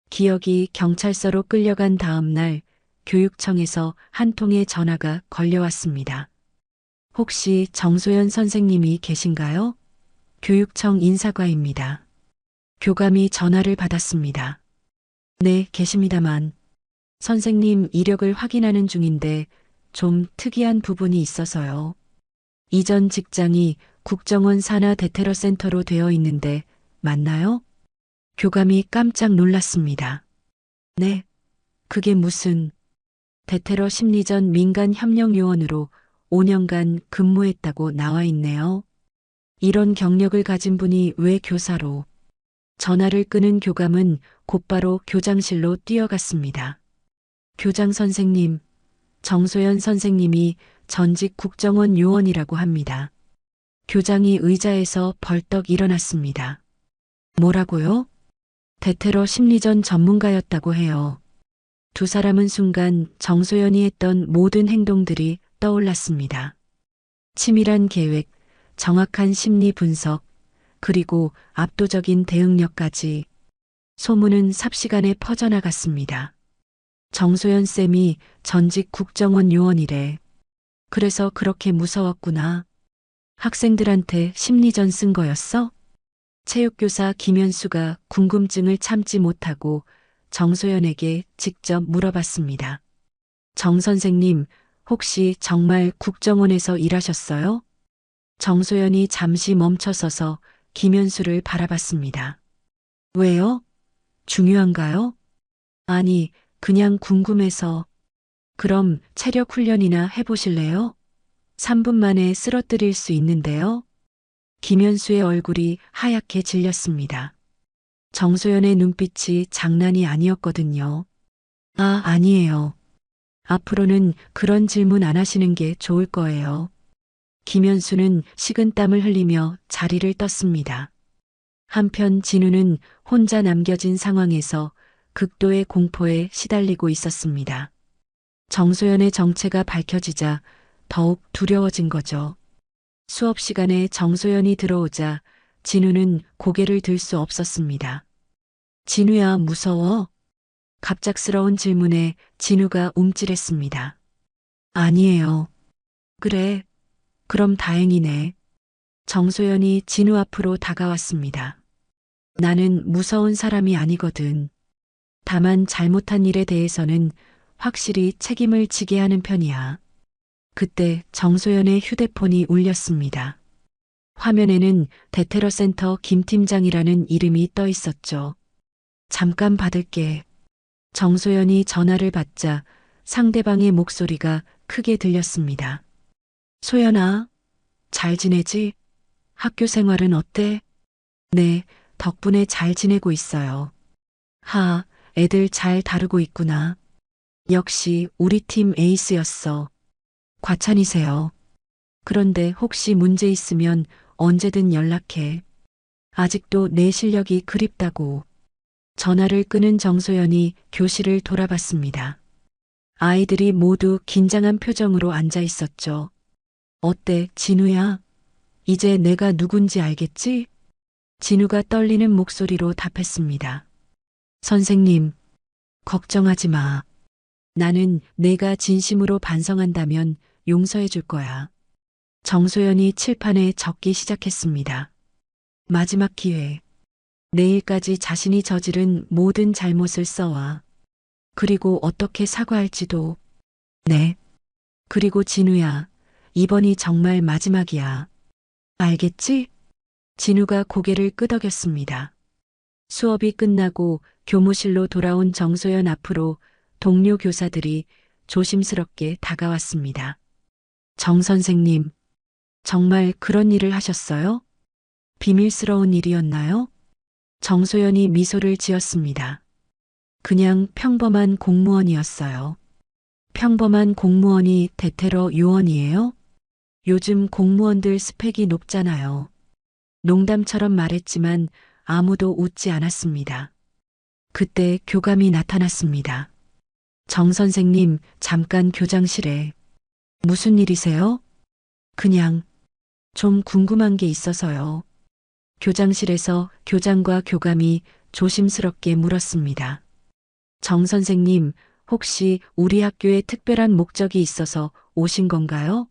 기혁이 경찰서로 끌려간 다음 날 교육청에서 한 통의 전화가 걸려왔습니다. 혹시 정소연 선생님이 계신가요? 교육청 인사과입니다. 교감이 전화를 받았습니다. 네, 계십니다만. 선생님 이력을 확인하는 중인데 좀 특이한 부분이 있어서요. 이전 직장이 국정원 산하 대테러 센터로 되어 있는데 맞나요? 교감이 깜짝 놀랐습니다. 네, 그게 무슨 대테러 심리전 민간 협력 요원으로 5년간 근무했다고 나와 있네요. 이런 경력을 가진 분이 왜 교사로? 전화를 끄는 교감은 곧바로 교장실로 뛰어갔습니다. 교장 선생님, 정소연 선생님이 전직 국정원 요원이라고 합니다. 교장이 의자에서 벌떡 일어났습니다. 뭐라고요? 대테러 심리전 전문가였다고 해요. 두 사람은 순간 정소연이 했던 모든 행동들이 떠올랐습니다. 치밀한 계획, 정확한 심리 분석, 그리고 압도적인 대응력까지. 소문은 삽시간에 퍼져나갔습니다. 정소연 쌤이 전직 국정원 요원이래. 그래서 그렇게 무서웠구나. 학생들한테 심리전 쓴 거였어? 체육교사 김현수가 궁금증을 참지 못하고 정소연에게 직접 물어봤습니다. 정 선생님, 혹시 정말 국정원에서 일하셨어요? 정소연이 잠시 멈춰서서 김현수를 바라봤습니다. 왜요? 중요한가요? 아니, 그냥 궁금해서. 그럼 체력 훈련이나 해보실래요? 3분 만에 쓰러뜨릴 수 있는데요. 김현수의 얼굴이 하얗게 질렸습니다. 정소연의 눈빛이 장난이 아니었거든요. 아, 아니에요. 앞으로는 그런 질문 안 하시는 게 좋을 거예요. 김현수는 식은땀을 흘리며 자리를 떴습니다. 한편 진우는 혼자 남겨진 상황에서 극도의 공포에 시달리고 있었습니다. 정소연의 정체가 밝혀지자 더욱 두려워진 거죠. 수업 시간에 정소연이 들어오자 진우는 고개를 들 수 없었습니다. 진우야, 무서워? 갑작스러운 질문에 진우가 움찔했습니다. 아니에요. 그래, 그럼 다행이네. 정소연이 진우 앞으로 다가왔습니다. 나는 무서운 사람이 아니거든. 다만 잘못한 일에 대해서는 확실히 책임을 지게 하는 편이야. 그때 정소연의 휴대폰이 울렸습니다. 화면에는 대테러센터 김 팀장이라는 이름이 떠 있었죠. 잠깐 받을게. 정소연이 전화를 받자 상대방의 목소리가 크게 들렸습니다. 소연아, 잘 지내지? 학교 생활은 어때? 네, 덕분에 잘 지내고 있어요. 하, 애들 잘 다루고 있구나. 역시 우리 팀 에이스였어. 과찬이세요. 그런데 혹시 문제 있으면 언제든 연락해. 아직도 내 실력이 그립다고. 전화를 끊은 정소연이 교실을 돌아봤습니다. 아이들이 모두 긴장한 표정으로 앉아 있었죠. 어때, 진우야? 이제 내가 누군지 알겠지? 진우가 떨리는 목소리로 답했습니다. 선생님, 걱정하지 마. 나는 내가 진심으로 반성한다면 용서해 줄 거야. 정소연이 칠판에 적기 시작했습니다. 마지막 기회. 내일까지 자신이 저지른 모든 잘못을 써와. 그리고 어떻게 사과할지도. 네. 그리고 진우야, 이번이 정말 마지막이야. 알겠지? 진우가 고개를 끄덕였습니다. 수업이 끝나고 교무실로 돌아온 정소연 앞으로 동료 교사들이 조심스럽게 다가왔습니다. 정 선생님, 정말 그런 일을 하셨어요? 비밀스러운 일이었나요? 정소연이 미소를 지었습니다. 그냥 평범한 공무원이었어요. 평범한 공무원이 대테러 요원이에요? 요즘 공무원들 스펙이 높잖아요. 농담처럼 말했지만 아무도 웃지 않았습니다. 그때 교감이 나타났습니다. 정 선생님, 잠깐 교장실에. 무슨 일이세요? 그냥 좀 궁금한 게 있어서요. 교장실에서 교장과 교감이 조심스럽게 물었습니다. 정 선생님, 혹시 우리 학교에 특별한 목적이 있어서 오신 건가요?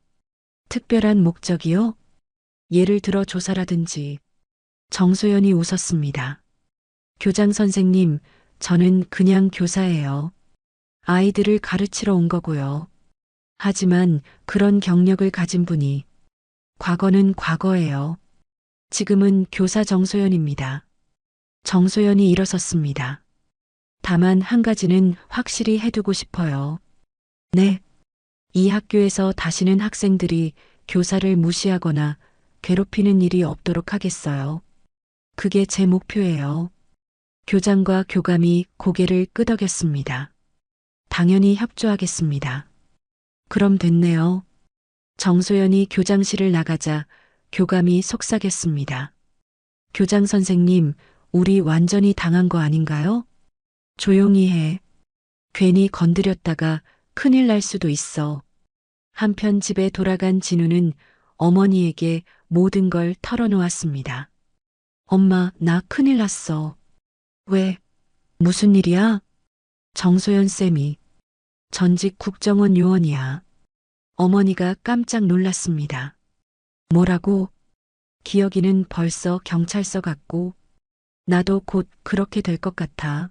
특별한 목적이요? 예를 들어 조사라든지. 정소연이 웃었습니다. 교장 선생님, 저는 그냥 교사예요. 아이들을 가르치러 온 거고요. 하지만 그런 경력을 가진 분이 과거는 과거예요. 지금은 교사 정소연입니다. 정소연이 일어섰습니다. 다만 한 가지는 확실히 해두고 싶어요. 네. 이 학교에서 다시는 학생들이 교사를 무시하거나 괴롭히는 일이 없도록 하겠어요. 그게 제 목표예요. 교장과 교감이 고개를 끄덕였습니다. 당연히 협조하겠습니다. 그럼 됐네요. 정소연이 교장실을 나가자 교감이 속삭였습니다. 교장 선생님, 우리 완전히 당한 거 아닌가요? 조용히 해. 괜히 건드렸다가 큰일 날 수도 있어. 한편 집에 돌아간 진우는 어머니에게 모든 걸 털어놓았습니다. 엄마, 나 큰일 났어. 왜? 무슨 일이야? 정소연 쌤이. 전직 국정원 요원이야. 어머니가 깜짝 놀랐습니다. 뭐라고? 기혁이는 벌써 경찰서 갔고, 나도 곧 그렇게 될 것 같아.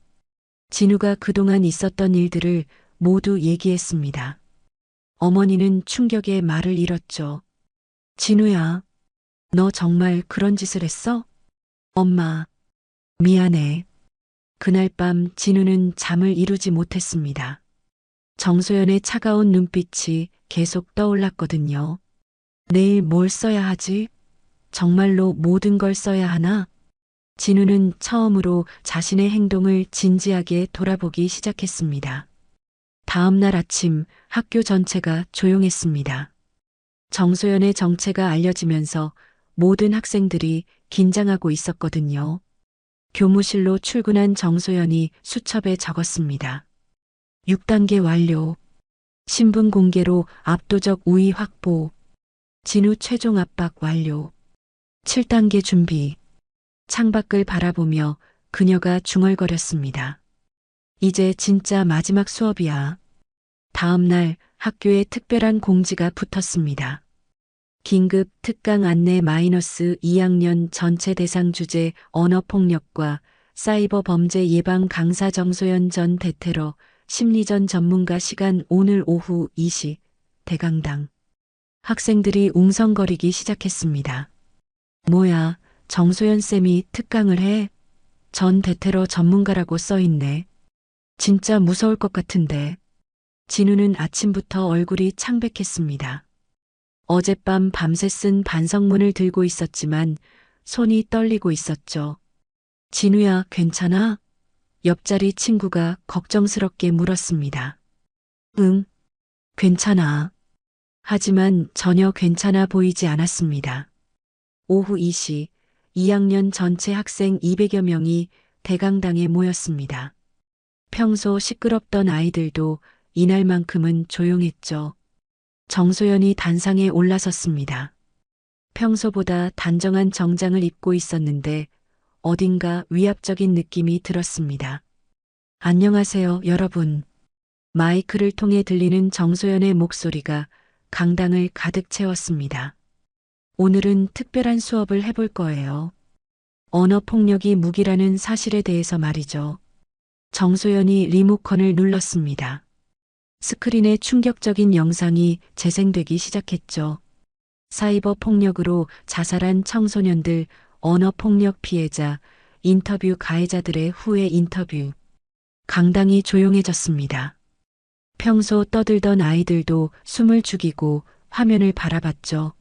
진우가 그동안 있었던 일들을 모두 얘기했습니다. 어머니는 충격에 말을 잃었죠. 진우야, 너 정말 그런 짓을 했어? 엄마, 미안해. 그날 밤 진우는 잠을 이루지 못했습니다. 정소연의 차가운 눈빛이 계속 떠올랐거든요. 내일 뭘 써야 하지? 정말로 모든 걸 써야 하나? 진우는 처음으로 자신의 행동을 진지하게 돌아보기 시작했습니다. 다음 날 아침 학교 전체가 조용했습니다. 정소연의 정체가 알려지면서 모든 학생들이 긴장하고 있었거든요. 교무실로 출근한 정소연이 수첩에 적었습니다. 6단계 완료. 신분 공개로 압도적 우위 확보. 진우 최종 압박 완료. 7단계 준비. 창밖을 바라보며 그녀가 중얼거렸습니다. 이제 진짜 마지막 수업이야. 다음 날 학교에 특별한 공지가 붙었습니다. 긴급 특강 안내 -2학년 전체 대상 주제 언어폭력과 사이버 범죄 예방 강사 정소연 전 대테러 심리전 전문가 시간 오늘 오후 2시 대강당. 학생들이 웅성거리기 시작했습니다. 뭐야, 정소연 쌤이 특강을 해? 전 대테러 전문가라고 써있네. 진짜 무서울 것 같은데. 진우는 아침부터 얼굴이 창백했습니다. 어젯밤 밤새 쓴 반성문을 들고 있었지만 손이 떨리고 있었죠. 진우야, 괜찮아? 옆자리 친구가 걱정스럽게 물었습니다. 응, 괜찮아. 하지만 전혀 괜찮아 보이지 않았습니다. 오후 2시 2학년 전체 학생 200여 명이 대강당에 모였습니다. 평소 시끄럽던 아이들도 이날만큼은 조용했죠. 정소연이 단상에 올라섰습니다. 평소보다 단정한 정장을 입고 있었는데 어딘가 위압적인 느낌이 들었습니다. 안녕하세요, 여러분. 마이크를 통해 들리는 정소연의 목소리가 강당을 가득 채웠습니다. 오늘은 특별한 수업을 해볼 거예요. 언어폭력이 무기라는 사실에 대해서 말이죠. 정소연이 리모컨을 눌렀습니다. 스크린에 충격적인 영상이 재생되기 시작했죠. 사이버 폭력으로 자살한 청소년들, 언어폭력 피해자, 인터뷰 가해자들의 후회 인터뷰. 강당이 조용해졌습니다. 평소 떠들던 아이들도 숨을 죽이고 화면을 바라봤죠.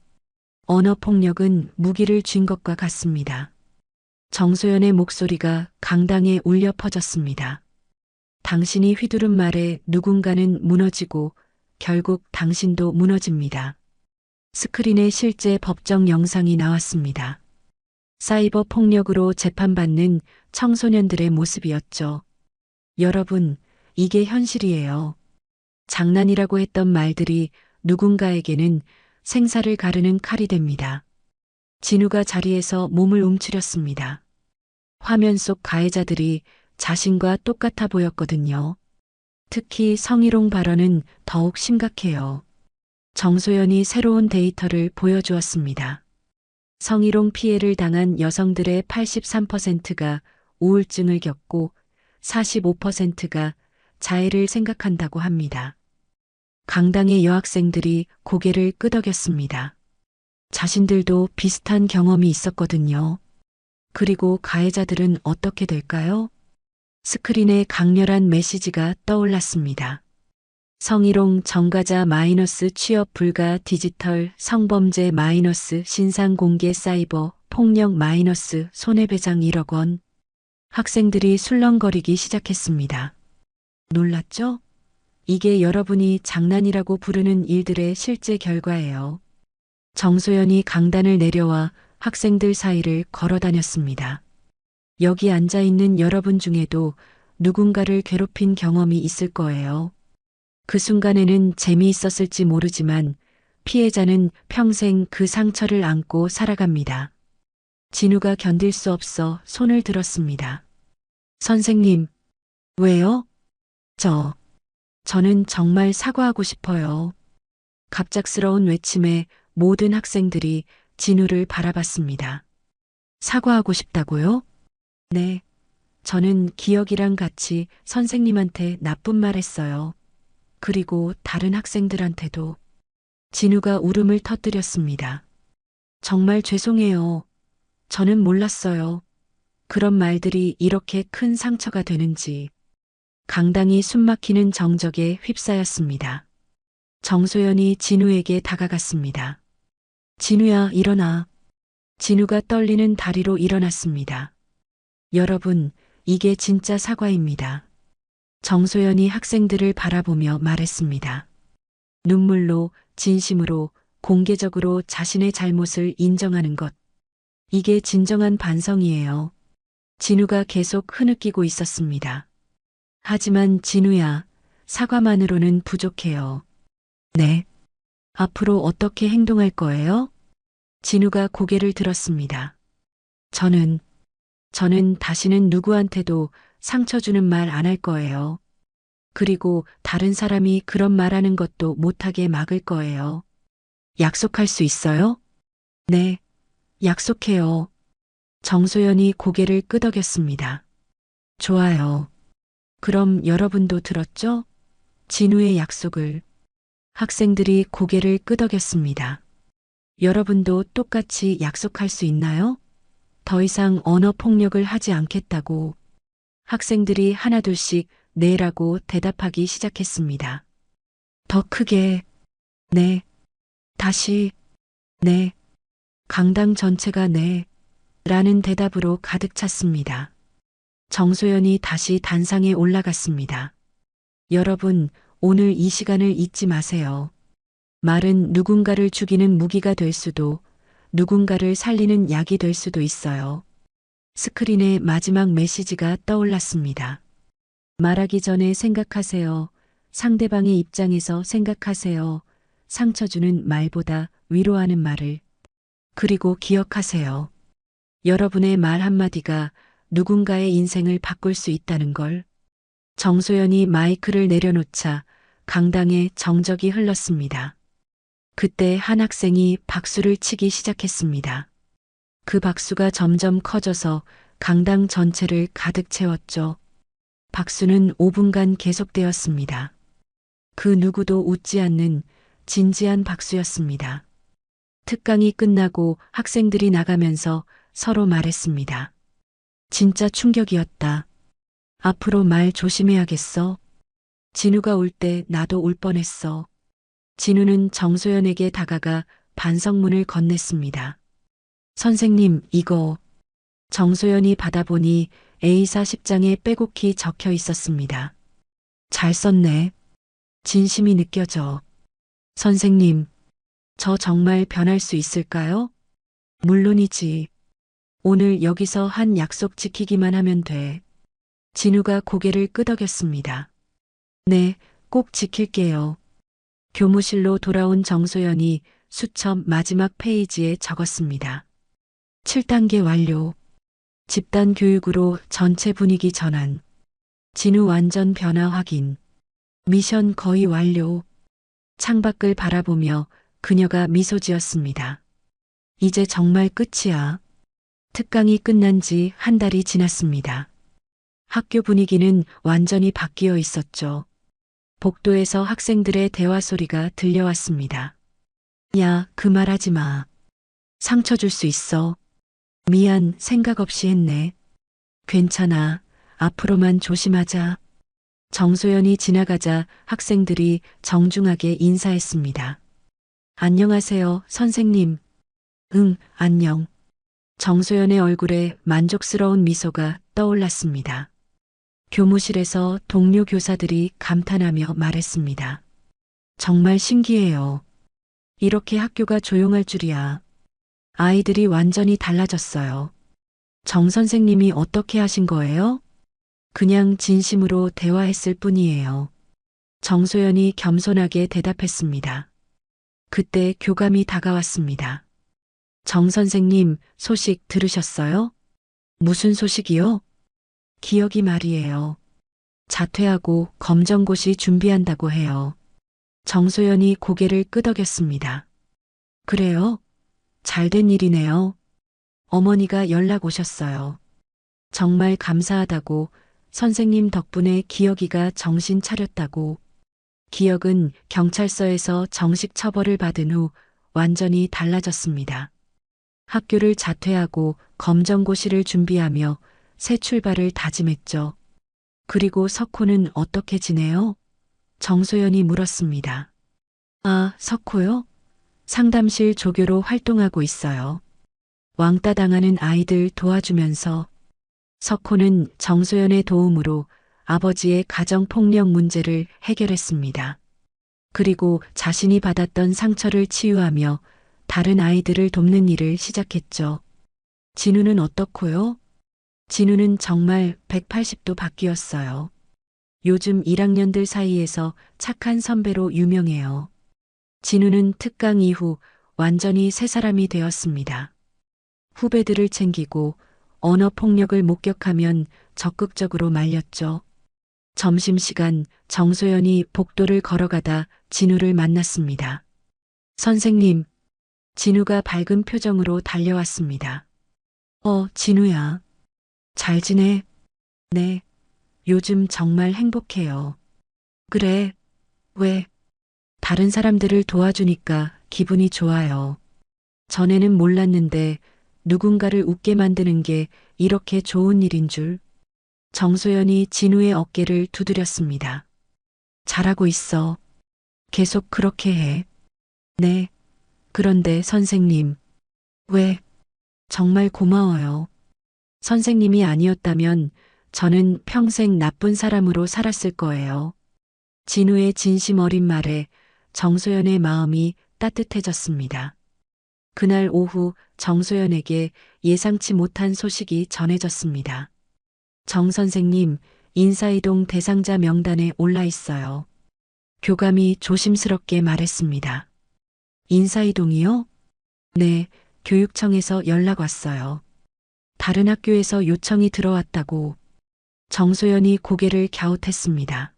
언어폭력은 무기를 쥔 것과 같습니다. 정소연의 목소리가 강당에 울려 퍼졌습니다. 당신이 휘두른 말에 누군가는 무너지고 결국 당신도 무너집니다. 스크린에 실제 법정 영상이 나왔습니다. 사이버 폭력으로 재판받는 청소년들의 모습이었죠. 여러분, 이게 현실이에요. 장난이라고 했던 말들이 누군가에게는 생사를 가르는 칼이 됩니다. 진우가 자리에서 몸을 움츠렸습니다. 화면 속 가해자들이 자신과 똑같아 보였거든요. 특히 성희롱 발언은 더욱 심각해요. 정소연이 새로운 데이터를 보여주었습니다. 성희롱 피해를 당한 여성들의 83%가 우울증을 겪고 45%가 자해를 생각한다고 합니다. 강당의 여학생들이 고개를 끄덕였습니다. 자신들도 비슷한 경험이 있었거든요. 그리고 가해자들은 어떻게 될까요? 스크린에 강렬한 메시지가 떠올랐습니다. 성희롱 전과자 마이너스 취업 불가 디지털 성범죄 마이너스 신상 공개 사이버 폭력 마이너스 손해배상 1억 원. 학생들이 술렁거리기 시작했습니다. 놀랐죠? 이게 여러분이 장난이라고 부르는 일들의 실제 결과예요. 정소연이 강단을 내려와 학생들 사이를 걸어 다녔습니다. 여기 앉아 있는 여러분 중에도 누군가를 괴롭힌 경험이 있을 거예요. 그 순간에는 재미있었을지 모르지만 피해자는 평생 그 상처를 안고 살아갑니다. 진우가 견딜 수 없어 손을 들었습니다. 선생님, 왜요? 저는 정말 사과하고 싶어요. 갑작스러운 외침에 모든 학생들이 진우를 바라봤습니다. 사과하고 싶다고요? 네. 저는 기억이랑 같이 선생님한테 나쁜 말 했어요. 그리고 다른 학생들한테도. 진우가 울음을 터뜨렸습니다. 정말 죄송해요. 저는 몰랐어요. 그런 말들이 이렇게 큰 상처가 되는지. 강당이 숨막히는 정적에 휩싸였습니다. 정소연이 진우에게 다가갔습니다. 진우야, 일어나. 진우가 떨리는 다리로 일어났습니다. 여러분, 이게 진짜 사과입니다. 정소연이 학생들을 바라보며 말했습니다. 눈물로, 진심으로, 공개적으로 자신의 잘못을 인정하는 것. 이게 진정한 반성이에요. 진우가 계속 흐느끼고 있었습니다. 하지만 진우야, 사과만으로는 부족해요. 네. 앞으로 어떻게 행동할 거예요? 진우가 고개를 들었습니다. 저는 다시는 누구한테도 상처 주는 말 안 할 거예요. 그리고 다른 사람이 그런 말하는 것도 못하게 막을 거예요. 약속할 수 있어요? 네, 약속해요. 정소연이 고개를 끄덕였습니다. 좋아요. 그럼 여러분도 들었죠? 진우의 약속을. 학생들이 고개를 끄덕였습니다. 여러분도 똑같이 약속할 수 있나요? 더 이상 언어 폭력을 하지 않겠다고. 학생들이 하나둘씩 네라고 대답하기 시작했습니다. 더 크게. 네. 다시. 네. 강당 전체가 네. 라는 대답으로 가득 찼습니다. 정소연이 다시 단상에 올라갔습니다. 여러분, 오늘 이 시간을 잊지 마세요. 말은 누군가를 죽이는 무기가 될 수도, 누군가를 살리는 약이 될 수도 있어요. 스크린에 마지막 메시지가 떠올랐습니다. 말하기 전에 생각하세요. 상대방의 입장에서 생각하세요. 상처 주는 말보다 위로하는 말을. 그리고 기억하세요. 여러분의 말 한마디가 누군가의 인생을 바꿀 수 있다는 걸. 정소연이 마이크를 내려놓자 강당에 정적이 흘렀습니다. 그때 한 학생이 박수를 치기 시작했습니다. 그 박수가 점점 커져서 강당 전체를 가득 채웠죠. 박수는 5분간 계속되었습니다. 그 누구도 웃지 않는 진지한 박수였습니다. 특강이 끝나고 학생들이 나가면서 서로 말했습니다. 진짜 충격이었다. 앞으로 말 조심해야겠어. 진우가 울 때 나도 울 뻔했어. 진우는 정소연에게 다가가 반성문을 건넸습니다. 선생님, 이거. 정소연이 받아보니 A사 10장에 빼곡히 적혀 있었습니다. 잘 썼네. 진심이 느껴져. 선생님, 저 정말 변할 수 있을까요? 물론이지. 오늘 여기서 한 약속 지키기만 하면 돼. 진우가 고개를 끄덕였습니다. 네, 꼭 지킬게요. 교무실로 돌아온 정소연이 수첩 마지막 페이지에 적었습니다. 7단계 완료. 집단 교육으로 전체 분위기 전환. 진우 완전 변화 확인. 미션 거의 완료. 창밖을 바라보며 그녀가 미소 지었습니다. 이제 정말 끝이야. 특강이 끝난 지 한 달이 지났습니다. 학교 분위기는 완전히 바뀌어 있었죠. 복도에서 학생들의 대화 소리가 들려왔습니다. 야, 그 말 하지 마. 상처 줄 수 있어. 미안, 생각 없이 했네. 괜찮아. 앞으로만 조심하자. 정소연이 지나가자 학생들이 정중하게 인사했습니다. 안녕하세요, 선생님. 응, 안녕. 정소연의 얼굴에 만족스러운 미소가 떠올랐습니다. 교무실에서 동료 교사들이 감탄하며 말했습니다. 정말 신기해요. 이렇게 학교가 조용할 줄이야. 아이들이 완전히 달라졌어요. 정 선생님이 어떻게 하신 거예요? 그냥 진심으로 대화했을 뿐이에요. 정소연이 겸손하게 대답했습니다. 그때 교감이 다가왔습니다. 정 선생님, 소식 들으셨어요? 무슨 소식이요? 기억이 말이에요. 자퇴하고 검정고시 준비한다고 해요. 정소연이 고개를 끄덕였습니다. 그래요? 잘된 일이네요. 어머니가 연락 오셨어요. 정말 감사하다고, 선생님 덕분에 기혁이가 정신 차렸다고. 기혁은 경찰서에서 정식 처벌을 받은 후 완전히 달라졌습니다. 학교를 자퇴하고 검정고시를 준비하며 새 출발을 다짐했죠. 그리고 석호는 어떻게 지내요? 정소연이 물었습니다. 아, 석호요? 상담실 조교로 활동하고 있어요. 왕따 당하는 아이들 도와주면서. 석호는 정소연의 도움으로 아버지의 가정폭력 문제를 해결했습니다. 그리고 자신이 받았던 상처를 치유하며 다른 아이들을 돕는 일을 시작했죠. 진우는 어떻고요? 진우는 정말 180도 바뀌었어요. 요즘 1학년들 사이에서 착한 선배로 유명해요. 진우는 특강 이후 완전히 새 사람이 되었습니다. 후배들을 챙기고 언어 폭력을 목격하면 적극적으로 말렸죠. 점심시간 정소연이 복도를 걸어가다 진우를 만났습니다. 선생님, 진우가 밝은 표정으로 달려왔습니다. 진우야. 잘 지내? 네. 요즘 정말 행복해요. 그래. 왜? 다른 사람들을 도와주니까 기분이 좋아요. 전에는 몰랐는데 누군가를 웃게 만드는 게 이렇게 좋은 일인 줄. 정소연이 진우의 어깨를 두드렸습니다. 잘하고 있어. 계속 그렇게 해. 네. 그런데 선생님. 왜? 정말 고마워요. 선생님이 아니었다면 저는 평생 나쁜 사람으로 살았을 거예요. 진우의 진심 어린 말에 정소연의 마음이 따뜻해졌습니다. 그날 오후 정소연에게 예상치 못한 소식이 전해졌습니다. 정 선생님, 인사이동 대상자 명단에 올라 있어요. 교감이 조심스럽게 말했습니다. 인사이동이요? 네, 교육청에서 연락 왔어요. 다른 학교에서 요청이 들어왔다고. 정소연이 고개를 갸웃했습니다.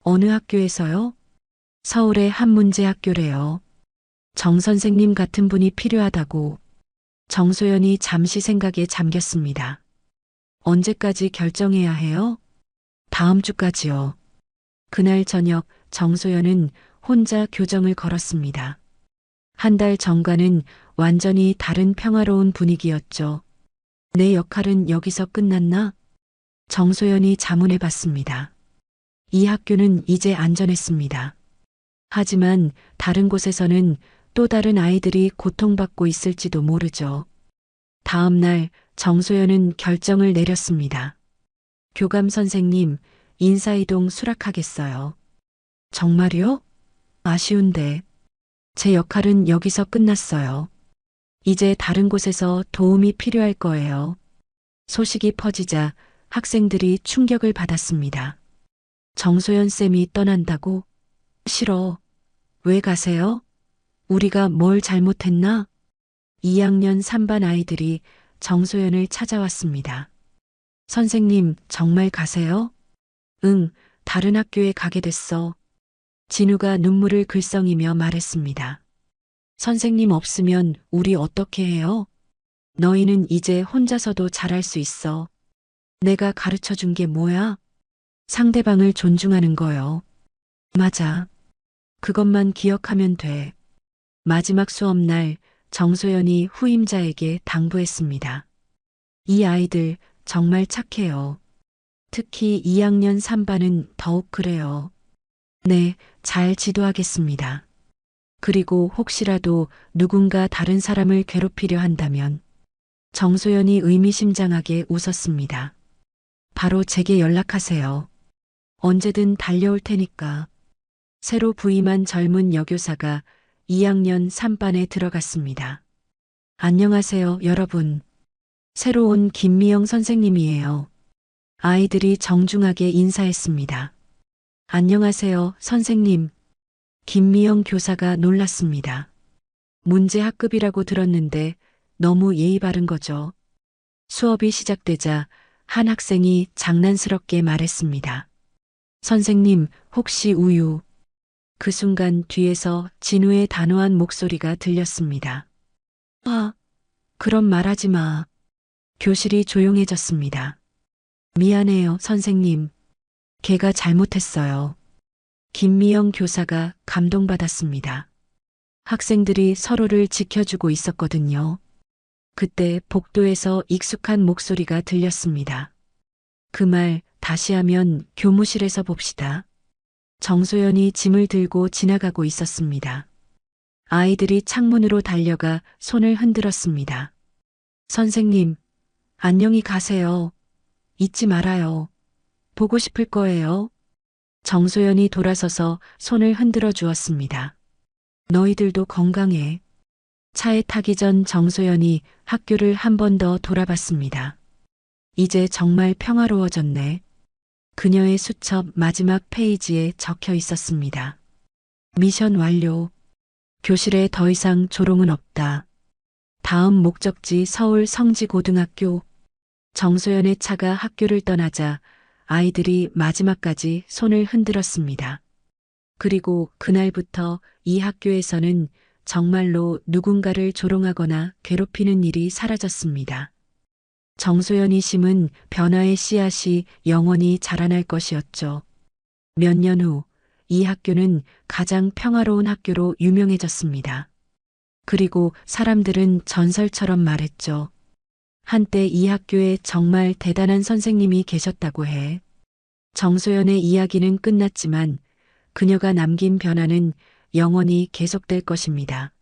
어느 학교에서요? 서울의 한문제학교래요. 정 선생님 같은 분이 필요하다고. 정소연이 잠시 생각에 잠겼습니다. 언제까지 결정해야 해요? 다음 주까지요. 그날 저녁 정소연은 혼자 교정을 걸었습니다. 한 달 전과는 완전히 다른 평화로운 분위기였죠. 내 역할은 여기서 끝났나? 정소연이 자문해 봤습니다. 이 학교는 이제 안전했습니다. 하지만 다른 곳에서는 또 다른 아이들이 고통받고 있을지도 모르죠. 다음 날 정소연은 결정을 내렸습니다. 교감 선생님, 인사이동 수락하겠어요. 정말요? 아쉬운데. 제 역할은 여기서 끝났어요. 이제 다른 곳에서 도움이 필요할 거예요. 소식이 퍼지자 학생들이 충격을 받았습니다. 정소연 쌤이 떠난다고? 싫어. 왜 가세요? 우리가 뭘 잘못했나? 2학년 3반 아이들이 정소연을 찾아왔습니다. 선생님, 정말 가세요? 응, 다른 학교에 가게 됐어. 진우가 눈물을 글썽이며 말했습니다. 선생님 없으면 우리 어떻게 해요? 너희는 이제 혼자서도 잘할 수 있어. 내가 가르쳐 준 게 뭐야? 상대방을 존중하는 거요. 맞아. 그것만 기억하면 돼. 마지막 수업 날 정소연이 후임자에게 당부했습니다. 이 아이들 정말 착해요. 특히 2학년 3반은 더욱 그래요. 네, 잘 지도하겠습니다. 그리고 혹시라도 누군가 다른 사람을 괴롭히려 한다면 정소연이 의미심장하게 웃었습니다. 바로 제게 연락하세요. 언제든 달려올 테니까. 새로 부임한 젊은 여교사가 2학년 3반에 들어갔습니다. 안녕하세요, 여러분. 새로 온 김미영 선생님이에요. 아이들이 정중하게 인사했습니다. 안녕하세요, 선생님. 김미영 교사가 놀랐습니다. 문제 학급이라고 들었는데 너무 예의 바른 거죠. 수업이 시작되자 한 학생이 장난스럽게 말했습니다. 선생님, 혹시 우유? 그 순간 뒤에서 진우의 단호한 목소리가 들렸습니다. 아, 그런 말하지 마. 교실이 조용해졌습니다. 미안해요, 선생님. 걔가 잘못했어요. 김미영 교사가 감동받았습니다. 학생들이 서로를 지켜주고 있었거든요. 그때 복도에서 익숙한 목소리가 들렸습니다. 그 말 다시 하면 교무실에서 봅시다. 정소연이 짐을 들고 지나가고 있었습니다. 아이들이 창문으로 달려가 손을 흔들었습니다. 선생님, 안녕히 가세요. 잊지 말아요. 보고 싶을 거예요. 정소연이 돌아서서 손을 흔들어 주었습니다. 너희들도 건강해. 차에 타기 전 정소연이 학교를 한 번 더 돌아봤습니다. 이제 정말 평화로워졌네. 그녀의 수첩 마지막 페이지에 적혀 있었습니다. 미션 완료. 교실에 더 이상 조롱은 없다. 다음 목적지 서울 성지고등학교. 정소연의 차가 학교를 떠나자 아이들이 마지막까지 손을 흔들었습니다. 그리고 그날부터 이 학교에서는 정말로 누군가를 조롱하거나 괴롭히는 일이 사라졌습니다. 정소연이 심은 변화의 씨앗이 영원히 자라날 것이었죠. 몇 년 후, 이 학교는 가장 평화로운 학교로 유명해졌습니다. 그리고 사람들은 전설처럼 말했죠. 한때 이 학교에 정말 대단한 선생님이 계셨다고 해. 정소연의 이야기는 끝났지만 그녀가 남긴 변화는 영원히 계속될 것입니다.